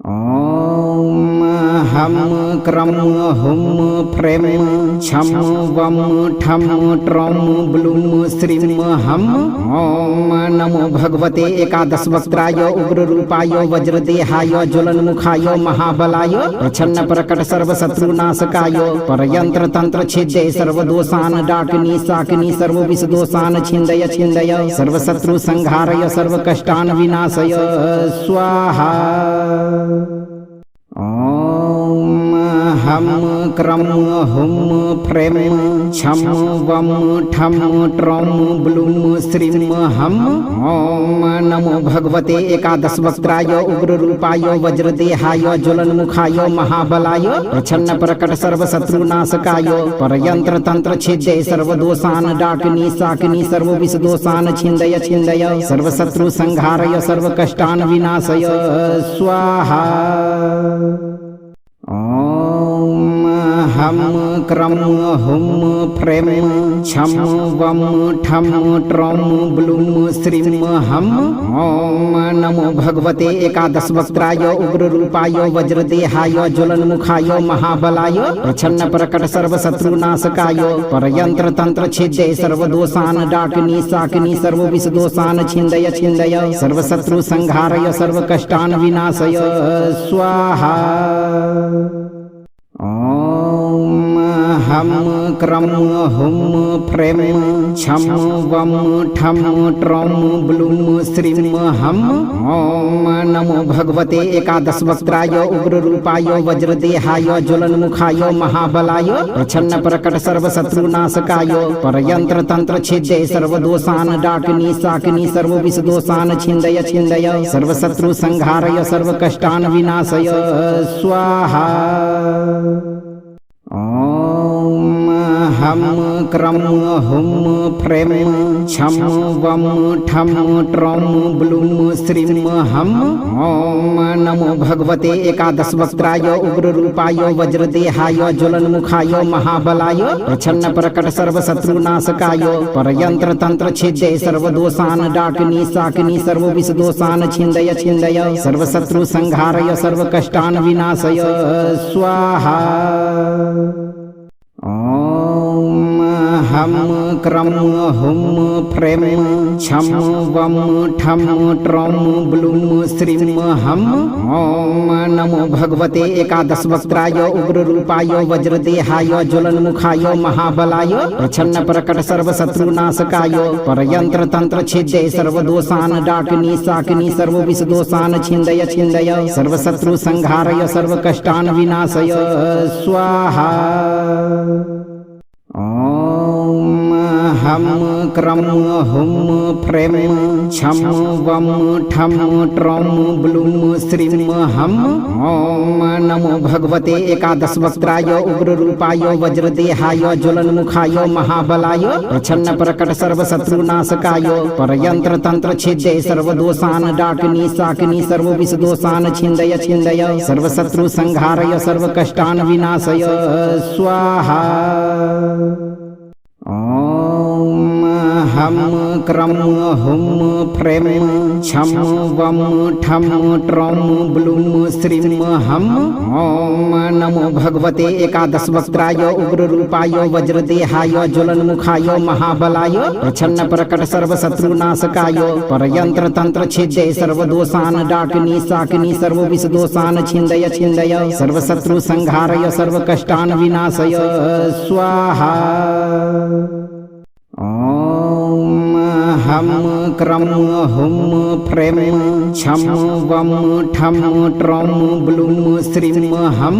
ओम हम क्रम हुम फ्रेम छम वम ठम ट्रम ब्लूम श्रीम हम। ओम नमो भगवते एकादश वक्त्राय उग्र रूपाय वज्रदेहाय ज्वलन्मुखाय महाबलाय प्रच्छन्न प्रकट सर्व शत्रुनाशकाय परयंत्र तंत्र छिद्य सर्वदोषान डाकिनी शाकिनी सर्व विष दोषान छिन्दय छिन्दय सर्व शत्रु संहारय सर्व कष्टान विनाशय स्वाहा। ओम हम क्रम हुम फ्रेम छम वम ठम ट्रम ब्लूम श्रीम हम। ओम नमो भगवते एकादश वक्त्राय उग्र रूपाय वज्रदेहाय ज्वलन्मुखाय महाबलाय प्रच्छन्न प्रकट सर्व शत्रुनाशकाय परयंत्र तंत्र छिद्य सर्वदोषान डाकिनी शाकिनी सर्व विष दोषान छिन्दय छिन्दय सर्व शत्रु संहारय सर्व कष्टान विनाशय स्वाहा। ओम हम क्रम हुम फ्रेम छम वम ठम ट्रम ब्लूम श्रीम हम। ओम नमो भगवते एकादश वक्त्राय उग्र रूपाय वज्रदेहाय ज्वलन्मुखाय महाबलाय प्रच्छन्न प्रकट सर्व शत्रुनाशकाय परयंत्र तंत्र छिद्य सर्वदोषान डाकिनी शाकिनी सर्व विष दोषान छिन्दय छिन्दय सर्व शत्रु संहारय सर्व कष्टान विनाशय स्वाहा। ओम हम क्रम हुम फ्रेम छम वम ठम ट्रम ब्लूम श्रीम हम। ओम नमो भगवते एकादश वक्त्राय उग्र रूपाय वज्रदेहाय ज्वलन्मुखाय महाबलाय प्रच्छन्न प्रकट सर्व शत्रुनाशकाय परयंत्र तंत्र छिद्य सर्वदोषान डाकिनी शाकिनी सर्व विष दोषान छिन्दय छिन्दय सर्व शत्रु संहारय सर्व कष्टान विनाशय स्वाहा। ओम हम क्रम हुम फ्रेम छम वम ठम ट्रम ब्लूम श्रीम हम। ओम नमो भगवते एकादश वक्त्राय उग्र रूपाय वज्रदेहाय ज्वलन्मुखाय महाबलाय प्रच्छन्न प्रकट सर्व शत्रुनाशकाय परयंत्र तंत्र छिद्य सर्वदोषान डाकिनी शाकिनी सर्व विष दोषान छिन्दय छिन्दय सर्व शत्रु संहारय सर्व कष्टान विनाशय स्वाहा। ओम हम क्रम हुम फ्रेम छम वम ठम ट्रम ब्लूम श्रीम हम। ओम नमो भगवते एकादश वक्त्राय उग्र रूपाय वज्रदेहाय ज्वलन्मुखाय महाबलाय प्रच्छन्न प्रकट सर्व शत्रुनाशकाय परयंत्र तंत्र छिद्य सर्वदोषान डाकिनी शाकिनी सर्व विष दोषान छिन्दय छिन्दय सर्व शत्रु संहारय सर्व कष्टान विनाशय स्वाहा। ओम हम क्रम हुम फ्रेम छम वम ठम ट्रम ब्लूम श्रीम हम। ओम नमो भगवते एकादश वक्त्राय उग्र रूपाय वज्रदेहाय ज्वलन्मुखाय महाबलाय प्रच्छन्न प्रकट सर्व शत्रुनाशकाय परयंत्र तंत्र छिद्य सर्वदोषान डाकिनी शाकिनी सर्व विष दोषान छिन्दय छिन्दय सर्व शत्रु संहारय सर्व कष्टान विनाशय स्वाहा। ओम हम क्रम हुम फ्रेम छम वम ठम ट्रम ब्लूम श्रीम हम। ओम नमो भगवते एकादश वक्त्राय उग्र रूपाय वज्रदेहाय ज्वलन्मुखाय महाबलाय प्रच्छन्न प्रकट सर्व शत्रुनाशकाय परयंत्र तंत्र छिद्य सर्वदोषान डाकिनी शाकिनी सर्व विष दोषान छिन्दय छिन्दय सर्व शत्रु संहारय सर्व कष्टान विनाशय स्वाहा। ओम हम क्रम हुम फ्रेम छम वम ठम ट्रौम ब्लूम श्रीम हम।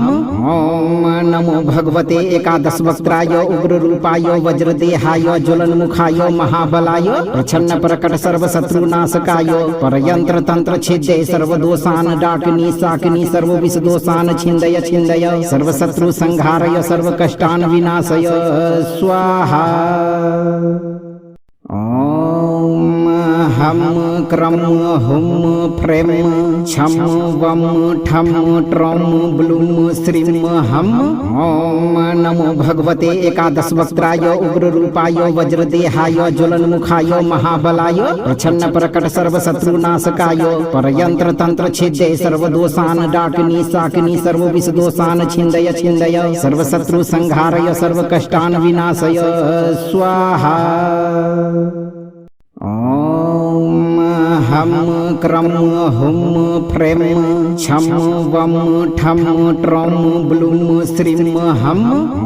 ओम नमो भगवते एकादश वक्त्राय उग्र रूपाय वज्रदेहाय ज्वलन्मुखाय महाबलाय प्रच्छन्न प्रकट सर्वशत्रुनाशकाय परयंत्र तंत्र छिद्य सर्वदोषान् डाकिनी शाकिनी सर्वविषदोषान् छिन्दय छिन्दय सर्वशत्रु संहारय सर्वकष्टान् विनाशय स्वाहा। ओम हम क्रम हुम फ्रेम छम वम ठम ट्रौम ब्लूम श्रीम हम। ओम नमो भगवते एकादश वक्त्राय उग्र रूपाय वज्रदेहाय ज्वलन्मुखाय महाबलाय प्रच्छन्न प्रकट सर्वशत्रुनाशकाय परयंत्र तंत्र छिद्य सर्वदोषान् डाकिनी शाकिनी सर्वविषदोषान् छिन्दय छिन्दय सर्वशत्रु संहारय सर्वकष्टान् विनाशय स्वाहा। ओम हम क्रम हुम फ्रेम छम वम ठम ट्रौम ब्लूम श्रीम हम।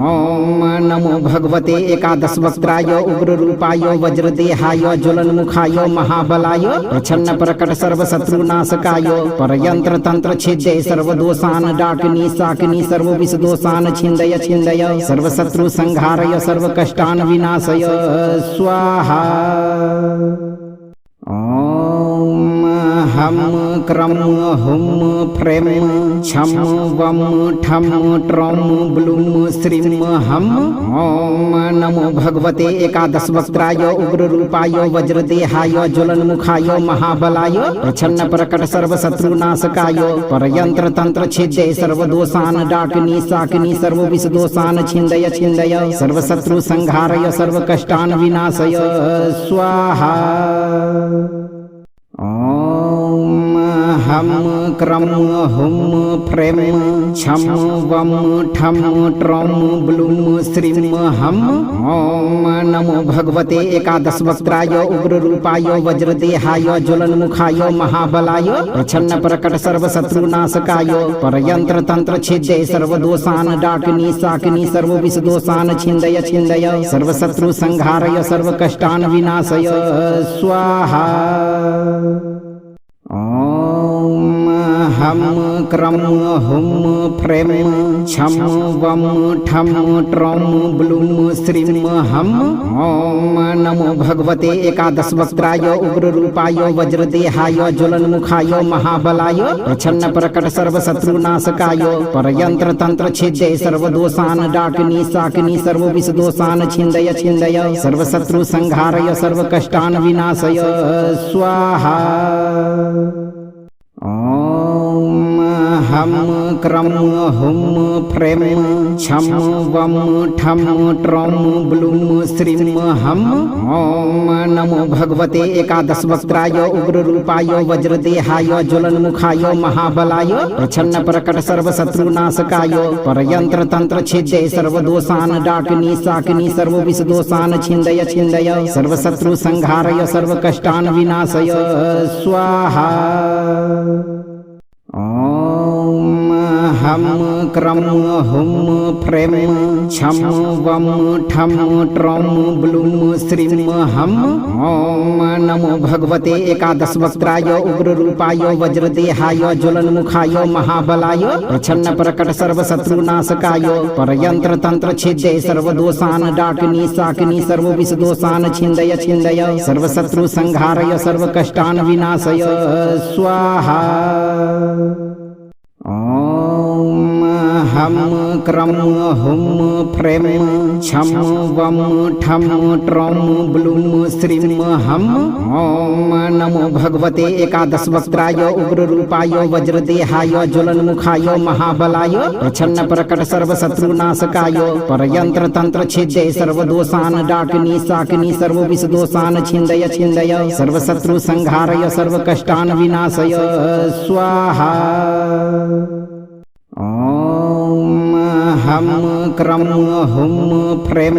ओम नमो भगवते एकादश वक्त्राय उग्र रूपाय वज्रदेहाय ज्वलन्मुखाय महाबलाय प्रच्छन्न प्रकट सर्वशत्रुनाशकाय परयंत्र तंत्र छिद्य सर्वदोषान् डाकिनी शाकिनी सर्वविषदोषान् छिन्दय छिन्दय सर्वशत्रु संहारय सर्वकष्टान् विनाशय स्वाहा। ओम हम क्रम हुम फ्रेम छम वम ठम ट्रौम ब्लूम श्रीम हम। ओम नमो भगवते एकादश वक्त्राय उग्र रूपाय वज्रदेहाय ज्वलन्मुखाय महाबलाय प्रच्छन्न प्रकट सर्वशत्रुनाशकाय परयंत्र तंत्र छिद्य सर्वदोषान् डाकिनी शाकिनी सर्वविषदोषान् छिन्दय छिन्दय सर्वशत्रु संहारय सर्वकष्टान् विनाशय स्वाहा। ओम हम क्रम हुम फ्रेम छम वम ठम ट्रौम ब्लूम श्रीम हम। ओम नमो भगवते एकादश वक्त्राय उग्र रूपाय वज्रदेहाय ज्वलन्मुखाय महाबलाय प्रच्छन्न प्रकट सर्वशत्रुनाशकाय परयंत्र तंत्र छिद्य सर्वदोषान् डाकिनी शाकिनी सर्वविषदोषान् छिन्दय छिन्दय सर्वशत्रु संहारय सर्वकष्टान् विनाशय स्वाहा। ओम हम क्रम हुम फ्रेम छम वम ठम ट्रौम ब्लूम श्रीम हम। ओम नमो भगवते एकादश वक्त्राय उग्र रूपाय वज्रदेहाय ज्वलन्मुखाय महाबलाय प्रच्छन्न प्रकट सर्वशत्रुनाशकाय परयंत्र तंत्र छिद्य सर्वदोषान् डाकिनी शाकिनी सर्वविषदोषान् छिन्दय छिन्दय सर्वशत्रु संहारय सर्वकष्टान् विनाशय स्वाहा। ओम हम क्रम हुम फ्रेम छम वम ठम ट्रौम ब्लूम श्रीम हम। ओम नमो भगवते एकादश वक्त्राय उग्र रूपाय वज्रदेहाय ज्वलन्मुखाय महाबलाय प्रच्छन्न प्रकट सर्वशत्रुनाशकाय परयंत्र तंत्र छिद्य सर्वदोषान् डाकिनी शाकिनी सर्वविषदोषान् छिन्दय छिन्दय सर्वशत्रु संहारय सर्वकष्टान् विनाशय स्वाहा। ओम हम क्रम हुम फ्रेम छम वम ठम ट्रौम ब्लूम श्रीम हम। ओम नमो भगवते एकादश वक्त्राय उग्र रूपाय वज्रदेहाय ज्वलन्मुखाय महाबलाय प्रच्छन्न प्रकट सर्वशत्रुनाशकाय परयंत्र तंत्र छिद्य सर्वदोषान् डाकिनी शाकिनी सर्वविषदोषान् छिन्दय छिन्दय सर्वशत्रु संहारय सर्वकष्टान् विनाशय स्वाहा। ओम हम क्रम हुम फ्रेम छम वम ठम ट्रौम ब्लूम श्रीम हम। ओम नमो भगवते एकादश वक्त्राय उग्र रूपाय वज्रदेहाय ज्वलन्मुखाय महाबलाय प्रच्छन्न प्रकट सर्वशत्रुनाशकाय परयंत्र तंत्र छिद्य सर्वदोषान् डाकिनी शाकिनी सर्वविषदोषान् छिन्दय छिन्दय सर्वशत्रु संहारय सर्वकष्टान् विनाशय स्वाहा। ओम हम क्रम हुम फ्रेम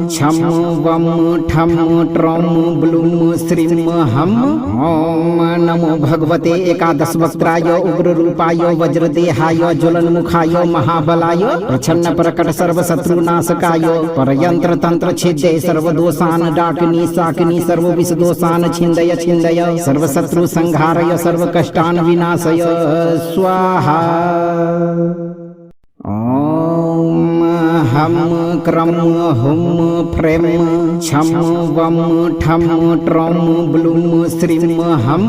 छम वम ठम ट्रम ब्लूम श्रीम हम। ओम नमो भगवते एकादश वक्त्राय उग्र रूपाय वज्रदेहाय ज्वलन्मुखाय महाबलाय प्रच्छन्न प्रकट सर्व शत्रुनाशकाय परयंत्र तंत्र छिद्य सर्वदोषान डाकिनी शाकिनी सर्व विष दोषान छिन्दय छिन्दय सर्व शत्रु संहारय सर्व कष्टान विनाशय स्वाहा। ओम हम क्रम हुम फ्रेम छम वम ठम ट्रम ब्लूम श्रीम हम।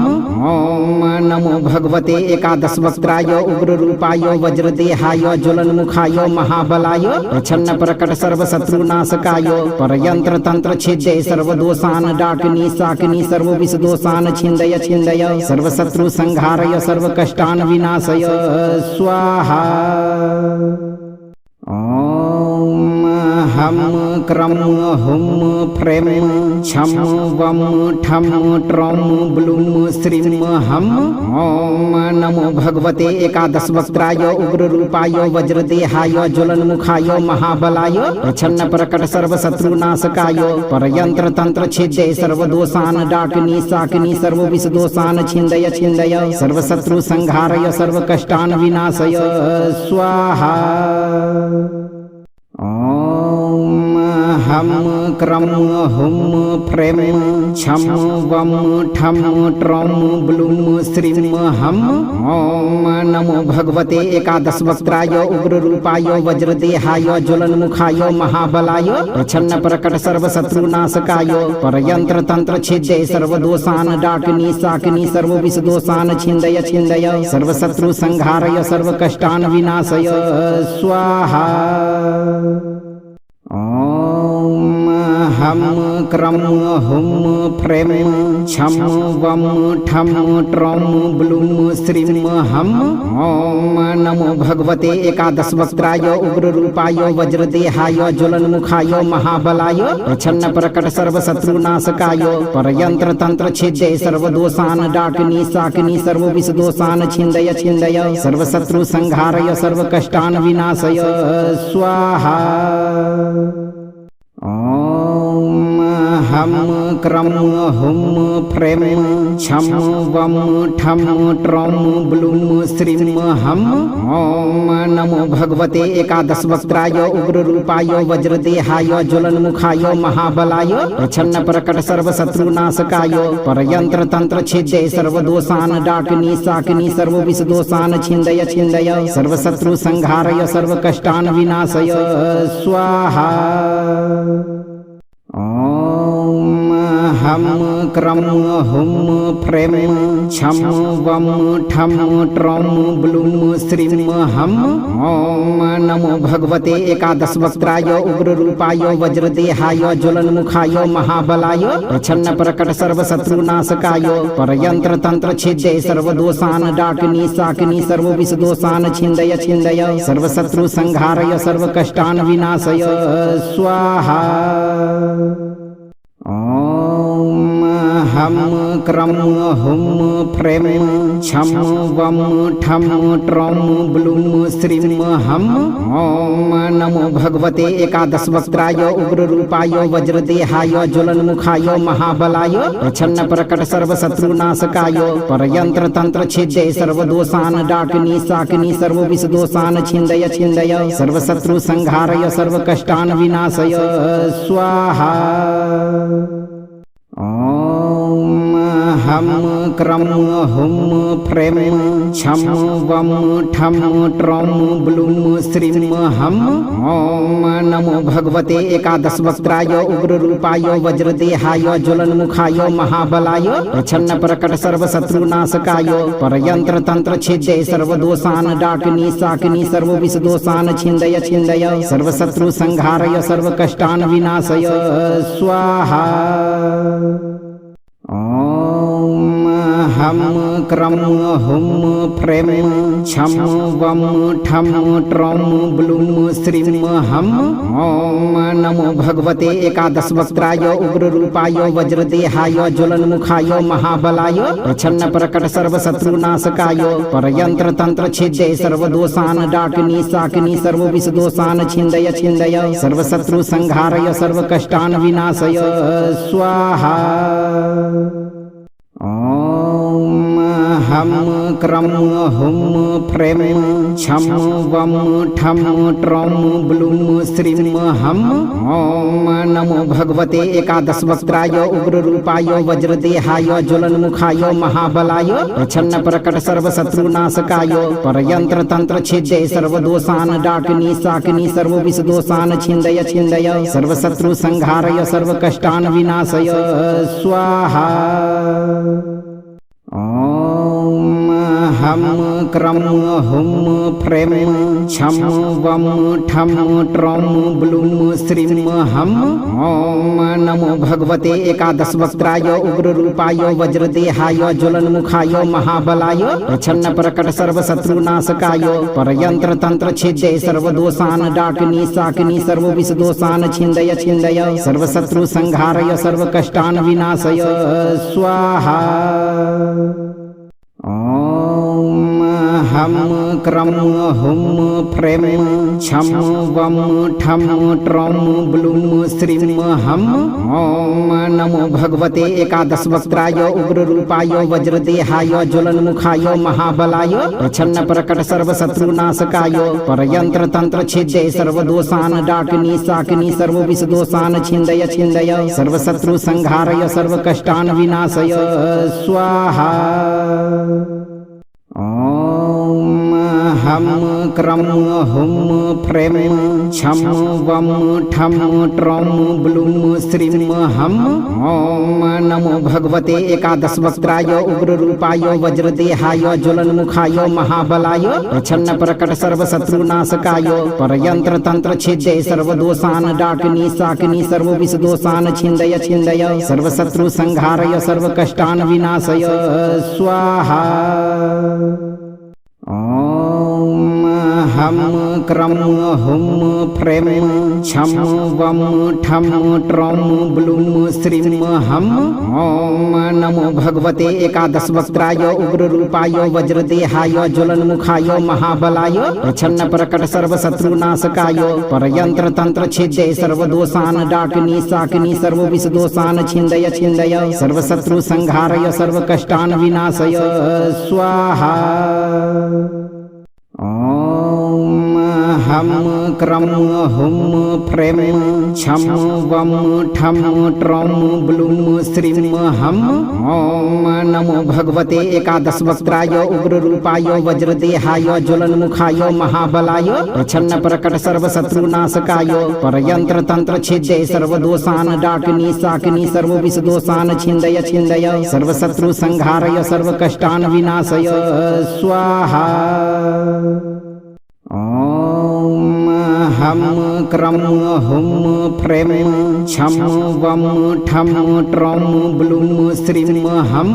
ओम नमो भगवते एकादश वक्त्राय उग्र रूपाय वज्रदेहाय ज्वलन्मुखाय महाबलाय प्रच्छन्न प्रकट सर्व शत्रुनाशकाय परयंत्र तंत्र छिद्य सर्वदोषान डाकिनी शाकिनी सर्व विष दोषान छिन्दय छिन्दय सर्व शत्रु संहारय सर्व कष्टान विनाशय स्वाहा। ओम हम क्रम हुम फ्रेम छम वम ठम ट्रम ब्लूम श्रीम हम। ओम नमो भगवते एकादश वक्त्राय उग्र रूपाय वज्रदेहाय ज्वलन्मुखाय महाबलाय प्रच्छन्न प्रकट सर्व शत्रुनाशकाय परयंत्र तंत्र छिद्य सर्वदोषान डाकिनी शाकिनी सर्व विष दोषान छिन्दय छिन्दय सर्व शत्रु संहारय सर्व कष्टान विनाशय स्वाहा। ओम हम क्रम हुम फ्रेम छम वम ठम ट्रम ब्लूम श्रीम हम। ओम नमो भगवते एकादश वक्त्राय उग्र रूपाय वज्रदेहाय ज्वलन्मुखाय महाबलाय प्रच्छन्न प्रकट सर्व शत्रुनाशकाय परयंत्र तंत्र छिद्य सर्वदोषान डाकिनी शाकिनी सर्व विष दोषान छिन्दय छिन्दय सर्व शत्रु संहारय सर्व कष्टान विनाशय स्वाहा। ओम हम क्रम हुम फ्रेम छम वम ठम ट्रम ब्लूम श्रीम हम। ओम नमो भगवते एकादश वक्त्राय उग्र रूपाय वज्रदेहाय ज्वलन्मुखाय महाबलाय प्रच्छन्न प्रकट सर्व शत्रुनाशकाय परयंत्र तंत्र छिद्य सर्वदोषान डाकिनी शाकिनी सर्व विष दोषान छिन्दय छिन्दय सर्व शत्रु संहारय सर्व कष्टान विनाशय स्वाहा। ओम हम क्रम हुम फ्रेम छम वम ठम ट्रम ब्लूम श्रीम हम। ओम नमो भगवते एकादश वक्त्राय उग्र रूपाय वज्रदेहाय ज्वलन्मुखाय महाबलाय प्रच्छन्न प्रकट सर्व शत्रुनाशकाय परयंत्र तंत्र छिद्य सर्वदोषान डाकिनी शाकिनी सर्व विष दोषान छिन्दय छिन्दय सर्व शत्रु संहारय सर्व कष्टान विनाशय स्वाहा। ओम हम क्रम हुम फ्रेम छम वम ठम ट्रम ब्लूम श्रीम हम। ओम नमो भगवते एकादश वक्त्राय उग्र रूपाय वज्रदेहाय ज्वलन्मुखाय महाबलाय प्रच्छन्न प्रकट सर्व शत्रुनाशकाय परयंत्र तंत्र छिद्य सर्वदोषान डाकिनी शाकिनी सर्व विष दोषान छिन्दय छिन्दय सर्व शत्रु संहारय सर्व कष्टान विनाशय स्वाहा। ओम हम क्रम हुम फ्रेम छम वम ठम ट्रम ब्लूम श्रीम हम। ओम नमो भगवते एकादश वक्त्राय उग्र रूपाय वज्रदेहाय ज्वलन्मुखाय महाबलाय प्रच्छन्न प्रकट सर्व शत्रुनाशकाय परयंत्र तंत्र छिद्य सर्वदोषान डाकिनी शाकिनी सर्व विष दोषान छिन्दय छिन्दय सर्व शत्रु संहारय सर्व कष्टान विनाशय स्वाहा। ओम हम क्रम हुम फ्रेम छम वम ठम ट्रम ब्लूम श्रीम हम। ओम नमो भगवते एकादश वक्त्राय उग्र रूपाय वज्रदेहाय ज्वलन्मुखाय महाबलाय प्रच्छन्न प्रकट सर्व शत्रुनाशकाय परयंत्र तंत्र छिद्य सर्वदोषान डाकिनी शाकिनी सर्व विष दोषान छिन्दय छिन्दय सर्व शत्रु संहारय सर्व कष्टान विनाशय स्वाहा। ओम हम क्रम हुम फ्रेम छम वम ठम ट्रौम ब्लूम श्रीम हम। ओम नमो भगवते एकादश वक्त्राय उग्र रूपाय वज्रदेहाय ज्वलन्मुखाय महाबलाय प्रच्छन्न प्रकट सर्वशत्रुनाशकाय परयंत्र तंत्र छिद्य सर्वदोषान् डाकिनी शाकिनी सर्वविषदोषान् छिन्दय छिन्दय सर्वशत्रु संहारय सर्वकष्टान् विनाशय स्वाहा। ओम हम क्रम हुम फ्रेम छम वम ठम ट्रौम ब्लूम श्रीम हम। ओम नमो भगवते एकादश वक्त्राय उग्र रूपाय वज्रदेहाय ज्वलन्मुखाय महाबलाय प्रच्छन्न प्रकट सर्वशत्रुनाशकाय परयंत्र तंत्र छिद्य सर्वदोषान् डाकिनी शाकिनी सर्वविषदोषान् छिन्दय छिन्दय सर्वशत्रु संहारय सर्वकष्टान् विनाशय स्वाहा। ओम हम क्रम हुम फ्रेम छम वम ठम ट्रौम ब्लूम श्रीम हम। ओम नमो भगवते एकादश वक्त्राय उग्र रूपाय वज्रदेहाय ज्वलन्मुखाय महाबलाय प्रच्छन्न प्रकट सर्वशत्रुनाशकाय परयंत्र तंत्र छिद्य सर्वदोषान् डाकिनी शाकिनी सर्वविषदोषान् छिन्दय छिन्दय सर्वशत्रु संहारय सर्वकष्टान् विनाशय स्वाहा। ओम हम क्रम हुम फ्रेम छम वम ठम ट्रौम ब्लूम श्रीम हम। ओम नमो भगवते एकादश वक्त्राय उग्र रूपाय वज्रदेहाय ज्वलन्मुखाय महाबलाय प्रच्छन्न प्रकट सर्वशत्रुनाशकाय परयंत्र तंत्र छिद्य सर्वदोषान् डाकिनी शाकिनी सर्वविषदोषान् छिन्दय छिन्दय सर्वशत्रु संहारय सर्वकष्टान् विनाशय स्वाहा। ओम हम क्रम हुम फ्रेम छम वम ठम ट्रौम ब्लूम श्रीम हम। ओम नमो भगवते एकादश वक्त्राय उग्र रूपाय वज्रदेहाय ज्वलन्मुखाय महाबलाय प्रच्छन्न प्रकट सर्वशत्रुनाशकाय परयंत्र तंत्र छिद्य सर्वदोषान् डाकिनी शाकिनी सर्वविषदोषान् छिन्दय छिन्दय सर्वशत्रु संहारय सर्वकष्टान् विनाशय स्वाहा। ओम हम क्रम हुम फ्रेम छम वम ठम ट्रौम ब्लूम श्रीम हम। ओम नमो भगवते एकादश वक्त्राय उग्र रूपाय वज्रदेहाय ज्वलन्मुखाय महाबलाय प्रच्छन्न प्रकट सर्वशत्रुनाशकाय परयंत्र तंत्र छिद्य सर्वदोषान् डाकिनी शाकिनी सर्वविषदोषान् छिन्दय छिन्दय सर्वशत्रु संहारय सर्वकष्टान् विनाशय स्वाहा। ओम हम क्रम हुम फ्रेम छम वम ठम ट्रौम ब्लूम श्रीम हम। ओम नमो भगवते एकादश वक्त्राय उग्र रूपाय वज्रदेहाय ज्वलन्मुखाय महाबलाय प्रच्छन्न प्रकट सर्वशत्रुनाशकाय परयंत्र तंत्र छिद्य सर्वदोषान् डाकिनी शाकिनी सर्वविषदोषान् छिन्दय छिन्दय सर्वशत्रु संहारय सर्वकष्टान् विनाशय स्वाहा। ओम हम क्रम हुम फ्रेम छम वम ठम ट्रौम ब्लूम श्रीम हम।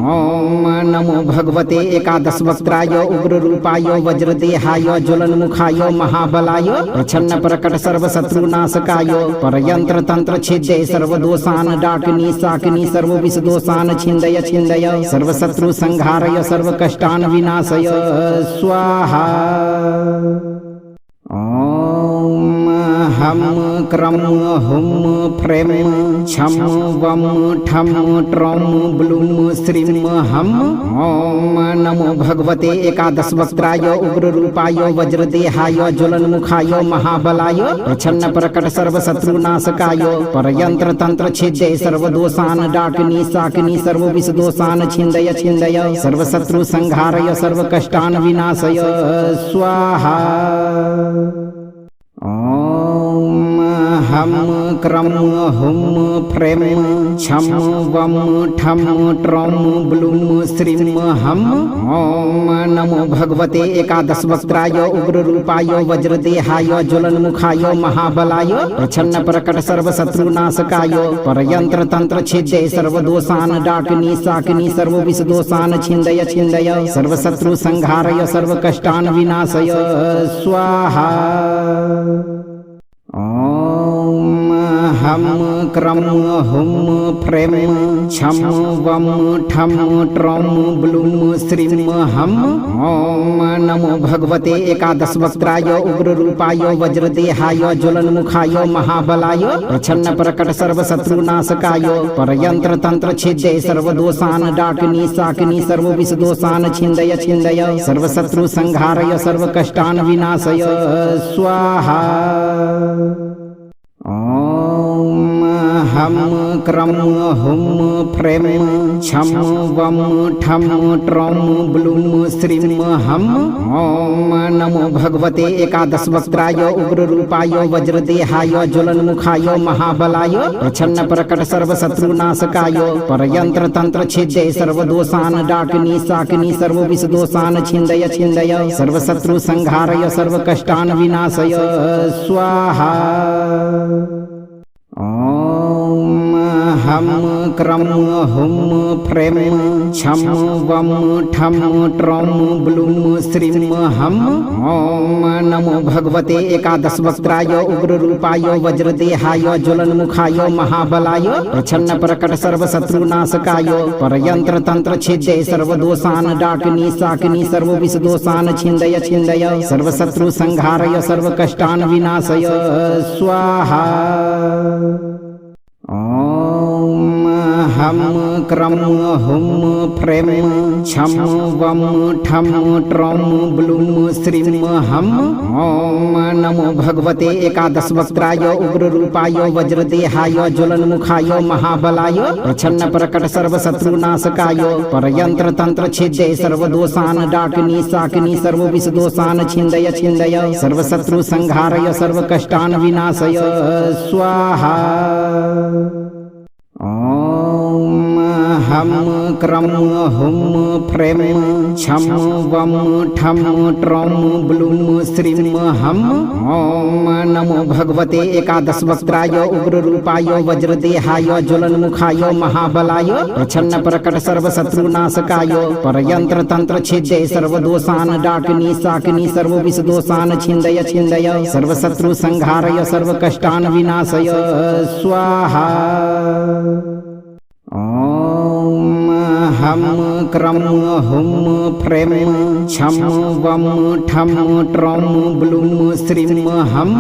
ओम नमो भगवते एकादश वक्त्राय उग्र रूपाय वज्रदेहाय ज्वलन्मुखाय महाबलाय प्रच्छन्न प्रकट सर्वशत्रुनाशकाय परयंत्र तंत्र छिद्य सर्वदोषान् डाकिनी शाकिनी सर्वविषदोषान् छिन्दय छिन्दय सर्वशत्रु संहारय सर्वकष्टान् विनाशय स्वाहा। ओम हम क्रम हुम फ्रेम छम वम ठम ट्रौम ब्लूम श्रीम हम। ओम नमो भगवते एकादश वक्त्राय उग्र रूपाय वज्रदेहाय ज्वलन्मुखाय महाबलाय प्रच्छन्न प्रकट सर्वशत्रुनाशकाय परयंत्र तंत्र छिद्य सर्वदोषान् डाकिनी शाकिनी सर्वविषदोषान् छिन्दय छिन्दय सर्वशत्रु संहारय सर्वकष्टान् विनाशय स्वाहा। ओम हम क्रम हुम फ्रेम छम वम ठम ट्रम ब्लूम श्रीम हम। ओम नमो भगवते एकादश वक्त्राय उग्र रूपाय वज्रदेहाय ज्वलन्मुखाय महाबलाय प्रच्छन्न प्रकट सर्व शत्रुनाशकाय परयंत्र तंत्र छिद्य सर्वदोषान डाकिनी शाकिनी सर्व विष दोषान छिन्दय छिन्दय सर्व शत्रु संहारय सर्व कष्टान विनाशय स्वाहा। ओम हम क्रम हुम फ्रेम छम वम ठम ट्रम ब्लूम श्रीम हम। ओम नमो भगवते एकादश वक्त्राय उग्र रूपाय वज्रदेहाय ज्वलन्मुखाय महाबलाय प्रच्छन्न प्रकट सर्व शत्रुनाशकाय परयंत्र तंत्र छिद्य सर्वदोषान डाकिनी शाकिनी सर्व विष दोषान छिन्दय छिन्दय सर्व शत्रु संहारय सर्व कष्टान विनाशय स्वाहा। ओम हम क्रम हुम फ्रेम छम वम ठम ट्रम ब्लूम श्रीम हम। ओम नमो भगवते एकादश वक्त्राय उग्र रूपाय वज्रदेहाय ज्वलन्मुखाय महाबलाय प्रच्छन्न प्रकट सर्व शत्रुनाशकाय परयंत्र तंत्र छिद्य सर्वदोषान डाकिनी शाकिनी सर्व विष दोषान छिन्दय छिन्दय सर्व शत्रु संहारय सर्व कष्टान विनाशय स्वाहा। ओम हम क्रम हुम फ्रेम छम वम ठम ट्रम ब्लूम श्रीम हम। ओम नमो भगवते एकादश वक्त्राय उग्र रूपाय वज्रदेहाय ज्वलन्मुखाय महाबलाय प्रच्छन्न प्रकट सर्व शत्रुनाशकाय परयंत्र तंत्र छिद्य सर्वदोषान डाकिनी शाकिनी सर्व विष दोषान छिन्दय छिन्दय सर्व शत्रु संहारय सर्व कष्टान विनाशय स्वाहा। ओम हम क्रम हुम फ्रेम छम वम ठम ट्रम ब्लूम श्रीम हम। ओम नमो भगवते एकादश वक्त्राय उग्र रूपाय वज्रदेहाय ज्वलन्मुखाय महाबलाय प्रच्छन्न प्रकट सर्व शत्रुनाशकाय परयंत्र तंत्र छिद्य सर्वदोषान डाकिनी शाकिनी सर्व विष दोषान छिन्दय छिन्दय सर्व शत्रु संहारय सर्व कष्टान विनाशय स्वाहा। ओम हम क्रम हुम फ्रेम छम वम ठम ट्रम ब्लूम श्रीम हम। ओम नमो भगवते एकादश वक्त्राय उग्र रूपाय वज्रदेहाय ज्वलन्मुखाय महाबलाय प्रच्छन्न प्रकट सर्व शत्रुनाशकाय परयंत्र तंत्र छिद्य सर्वदोषान डाकिनी शाकिनी सर्व विष दोषान छिन्दय छिन्दय सर्व शत्रु संहारय सर्व कष्टान विनाशय स्वाहा। ओम हम क्रम हुम फ्रेम छम वम ठम ट्रम ब्लूम श्रीम हम।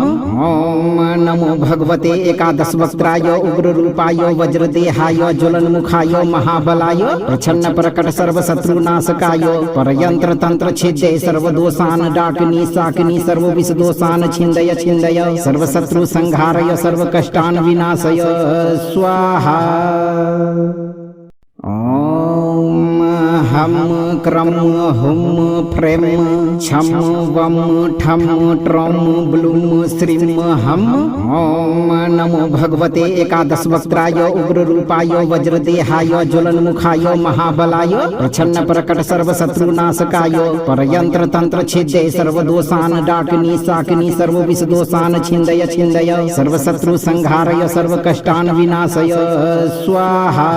ओम नमो भगवते एकादश वक्त्राय उग्र रूपाय वज्रदेहाय ज्वलन्मुखाय महाबलाय प्रच्छन्न प्रकट सर्व शत्रुनाशकाय परयंत्र तंत्र छिद्य सर्वदोषान डाकिनी शाकिनी सर्व विष दोषान छिन्दय छिन्दय सर्व शत्रु संहारय सर्व कष्टान विनाशय स्वाहा। ओम हम क्रम हुम फ्रेम छम वम ठम ट्रम ब्लूम श्रीम हम। ओम नमो भगवते एकादश वक्त्राय उग्र रूपाय वज्रदेहाय ज्वलन्मुखाय महाबलाय प्रच्छन्न प्रकट सर्व शत्रुनाशकाय परयंत्र तंत्र छिद्य सर्वदोषान डाकिनी शाकिनी सर्व विष दोषान छिन्दय छिन्दय सर्व शत्रु संहारय सर्व कष्टान विनाशय स्वाहा।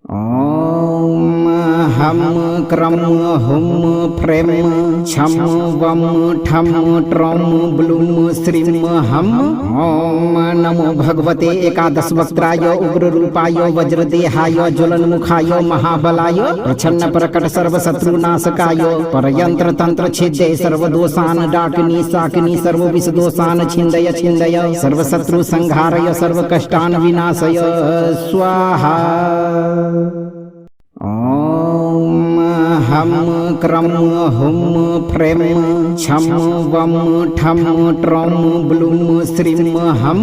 ओम हम क्रम हुम फ्रेम छम वम ठम ट्रम ब्लूम श्रीम हम। ओम नमो भगवते एकादश वक्त्राय उग्र रूपाय वज्रदेहाय ज्वलन्मुखाय महाबलाय प्रच्छन्न प्रकट सर्व शत्रुनाशकाय परयंत्र तंत्र छिद्य सर्वदोषान डाकिनी शाकिनी सर्व विष दोषान छिन्दय छिन्दय सर्व शत्रु संहारय सर्व कष्टान विनाशय स्वाहा। ओम हम क्रम हुम फ्रेम छम वम ठम ट्रौम ब्लूम श्रीम हम।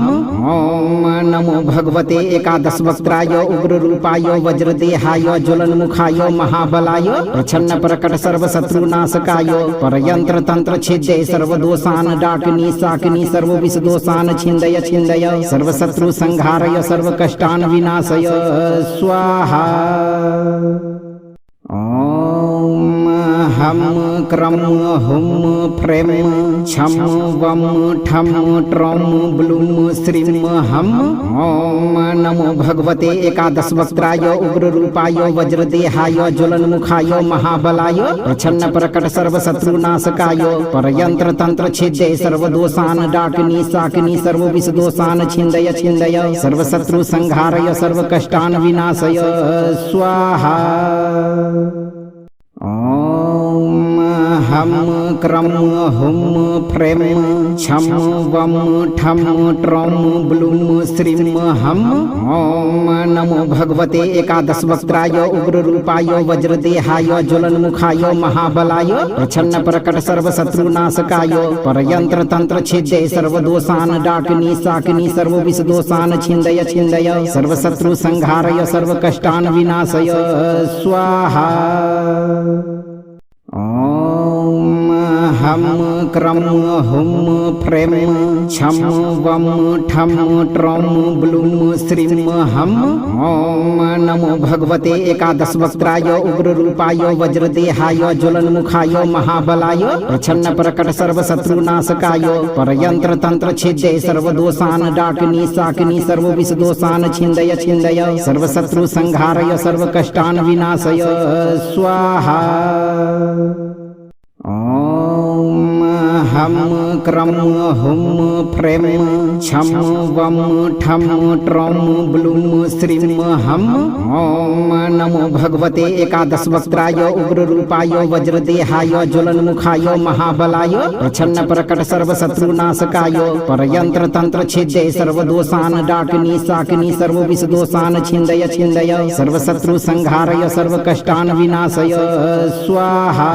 ओम नमो भगवते एकादश वक्त्राय उग्र रूपाय वज्रदेहाय ज्वलन्मुखाय महाबलाय प्रच्छन्न प्रकट सर्वशत्रुनाशकाय परयंत्र तंत्र छिद्य सर्वदोषान् डाकिनी शाकिनी सर्वविषदोषान् छिन्दय छिन्दय सर्वशत्रु संहारय सर्वकष्टान् विनाशय स्वाहा। ओम हम क्रम हुम फ्रेम छम वम ठम ट्रौम ब्लूम श्रीम हम। ओम नमो भगवते एकादश वक्त्राय उग्र रूपाय वज्रदेहाय ज्वलन्मुखाय महाबलाय प्रच्छन्न प्रकट सर्वशत्रुनाशकाय परयंत्र तंत्र छिद्य सर्वदोषान् डाकिनी शाकिनी सर्वविषदोषान् छिन्दय छिन्दय सर्वशत्रु संहारय सर्वकष्टान् विनाशय स्वाहा। ओम हम क्रम हुम फ्रेम छम वम ठम ट्रौम ब्लूम श्रीम हम। ओम नमो भगवते एकादश वक्त्राय उग्र रूपाय वज्रदेहाय ज्वलन्मुखाय महाबलाय प्रच्छन्न प्रकट सर्वशत्रुनाशकाय परयंत्र तंत्र छिद्य सर्वदोषान् डाकिनी शाकिनी सर्वविषदोषान् छिन्दय छिन्दय सर्वशत्रु संहारय सर्वकष्टान् विनाशय स्वाहा। ओम हम क्रम हुम फ्रेम छम वम ठम ट्रौम ब्लूम श्रीम हम। ओम नमो भगवते एकादश वक्त्राय उग्र रूपाय वज्रदेहाय ज्वलन्मुखाय महाबलाय प्रच्छन्न प्रकट सर्वशत्रुनाशकाय परयंत्र तंत्र छिद्य सर्वदोषान् डाकिनी शाकिनी सर्वविषदोषान् छिन्दय छिन्दय सर्वशत्रु संहारय सर्वकष्टान् विनाशय स्वाहा। ओम हम क्रम हुम फ्रेम छम वम ठम ट्रौम ब्लूम श्रीम हम। ओम नमो भगवते एकादश वक्त्राय उग्र रूपाय वज्रदेहाय ज्वलन्मुखाय महाबलाय प्रच्छन्न प्रकट सर्वशत्रुनाशकाय परयंत्र तंत्र छिद्य सर्वदोषान् डाकिनी शाकिनी सर्वविषदोषान् छिन्दय छिन्दय सर्वशत्रु संहारय सर्वकष्टान् विनाशय स्वाहा।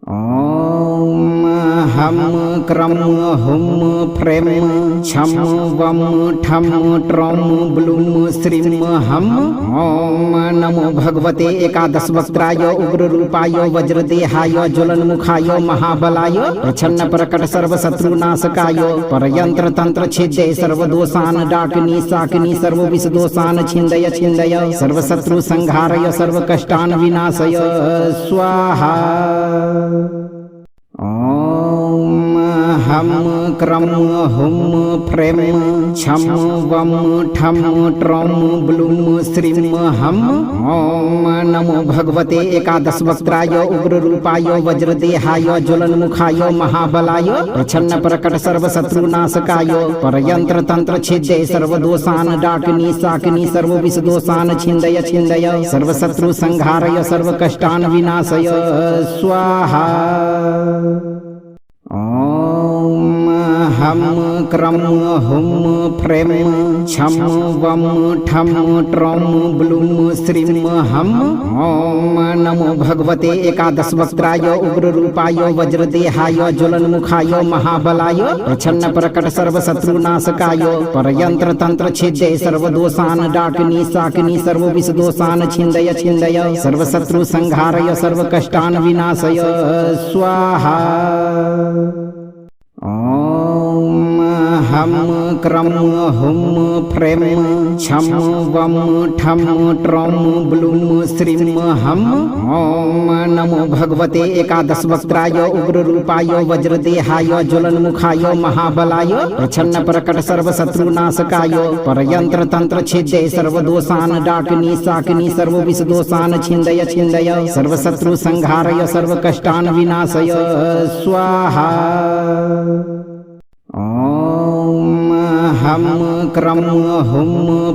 ओम हम क्रम हुम फ्रेम छम वम ठम ट्रौम ब्लूम श्रीम हम। ओम नमो भगवते एकादश वक्त्राय उग्र रूपाय वज्रदेहाय ज्वलन्मुखाय महाबलाय प्रच्छन्न प्रकट सर्वशत्रुनाशकाय परयंत्र तंत्र छिद्य सर्वदोषान् डाकिनी शाकिनी सर्वविषदोषान् छिन्दय छिन्दय सर्वशत्रु संहारय सर्वकष्टान् विनाशय स्वाहा। ओम हम क्रम हुम फ्रेम छम वम ठम ट्रौम ब्लूम श्रीम हम। ओम नमो भगवते एकादश वक्त्राय उग्र रूपाय वज्रदेहाय ज्वलन्मुखाय महाबलाय प्रच्छन्न प्रकट सर्वशत्रुनाशकाय परयंत्र तंत्र छिद्य सर्वदोषान् डाकिनी शाकिनी सर्वविषदोषान् छिन्दय छिन्दय सर्वशत्रु संहारय सर्वकष्टान् विनाशय स्वाहा। ओम हम क्रम हुम फ्रेम छम वम ठम ट्रौम ब्लूम श्रीम हम। ओम नमो भगवते एकादश वक्त्राय उग्र रूपाय वज्रदेहाय ज्वलन्मुखाय महाबलाय प्रच्छन्न प्रकट सर्वशत्रुनाशकाय परयंत्र तंत्र छिद्य सर्वदोषान् डाकिनी शाकिनी सर्वविषदोषान् छिन्दय छिन्दय सर्वशत्रु संहारय सर्वकष्टान् विनाशय स्वाहा। ओम हम क्रम हुम फ्रेम छम वम ठम ट्रौम ब्लूम श्रीम हम। ओम नमो भगवते एकादश वक्त्राय उग्र रूपाय वज्रदेहाय ज्वलन्मुखाय महाबलाय प्रच्छन्न प्रकट सर्वशत्रुनाशकाय परयंत्र तंत्र छिद्य सर्वदोषान् डाकिनी शाकिनी सर्वविषदोषान् छिन्दय छिन्दय सर्वशत्रु संहारय सर्वकष्टान् विनाशय स्वाहा। ओम हम क्रम हुम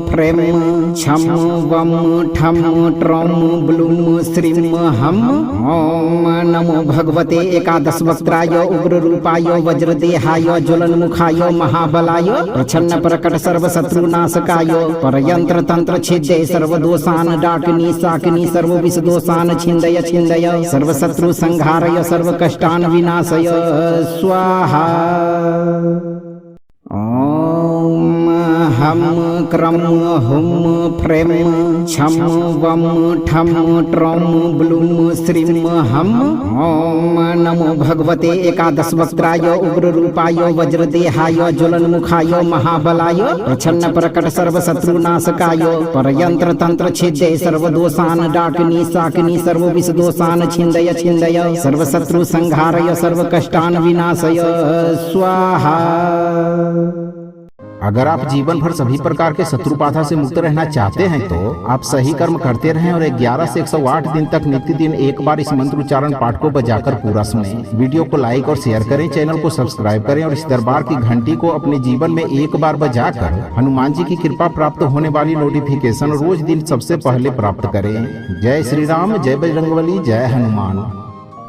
फ्रेम छम वम ठम ट्रम ब्लूम श्रीम हम। ओम नमो भगवते एकादश वक्त्राय उग्र रूपाय वज्रदेहाय ज्वलन्मुखाय महाबलाय प्रच्छन्न प्रकट सर्व शत्रु नाशकाय परयंत्र तंत्र छिद्य सर्वदोषान् डाकिनी शाकिनी सर्व विष दोषान् छिन्दय छिन्दय सर्व शत्रु संहारय सर्व कष्टान् विनाशय स्वाहा। ओम हम क्रम हुम फ्रेम छम वम ठम ट्रम ब्लूम श्रीम हम। ओम नमो भगवते एकादश वक्त्राय उग्र रूपाय वज्रदेहाय ज्वलन्मुखाय महाबलाय प्रच्छन्न प्रकट सर्व शत्रु नाशकाय परयंत्र तंत्र छिद्य सर्वदोषान् डाकिनी शाकिनी सर्व विष दोषान् छिन्दय छिन्दय सर्व शत्रु संहारय सर्व कष्टान् विनाशय स्वाहा। अगर आप जीवन भर सभी प्रकार के शत्रु बाधा से मुक्त रहना चाहते हैं तो आप सही कर्म करते रहें और 11 से 108 दिन तक नित्य दिन एक बार इस मंत्र उच्चारण पाठ को बजाकर पूरा सुनें। वीडियो को लाइक और शेयर करें, चैनल को सब्सक्राइब करें और इस दरबार की घंटी को अपने जीवन में एक बार बजाकर हनुमान जी की कृपा प्राप्त होने वाली नोटिफिकेशन रोज दिन सबसे पहले प्राप्त करें। जय श्री राम, जय बजरंगबली, जय हनुमान।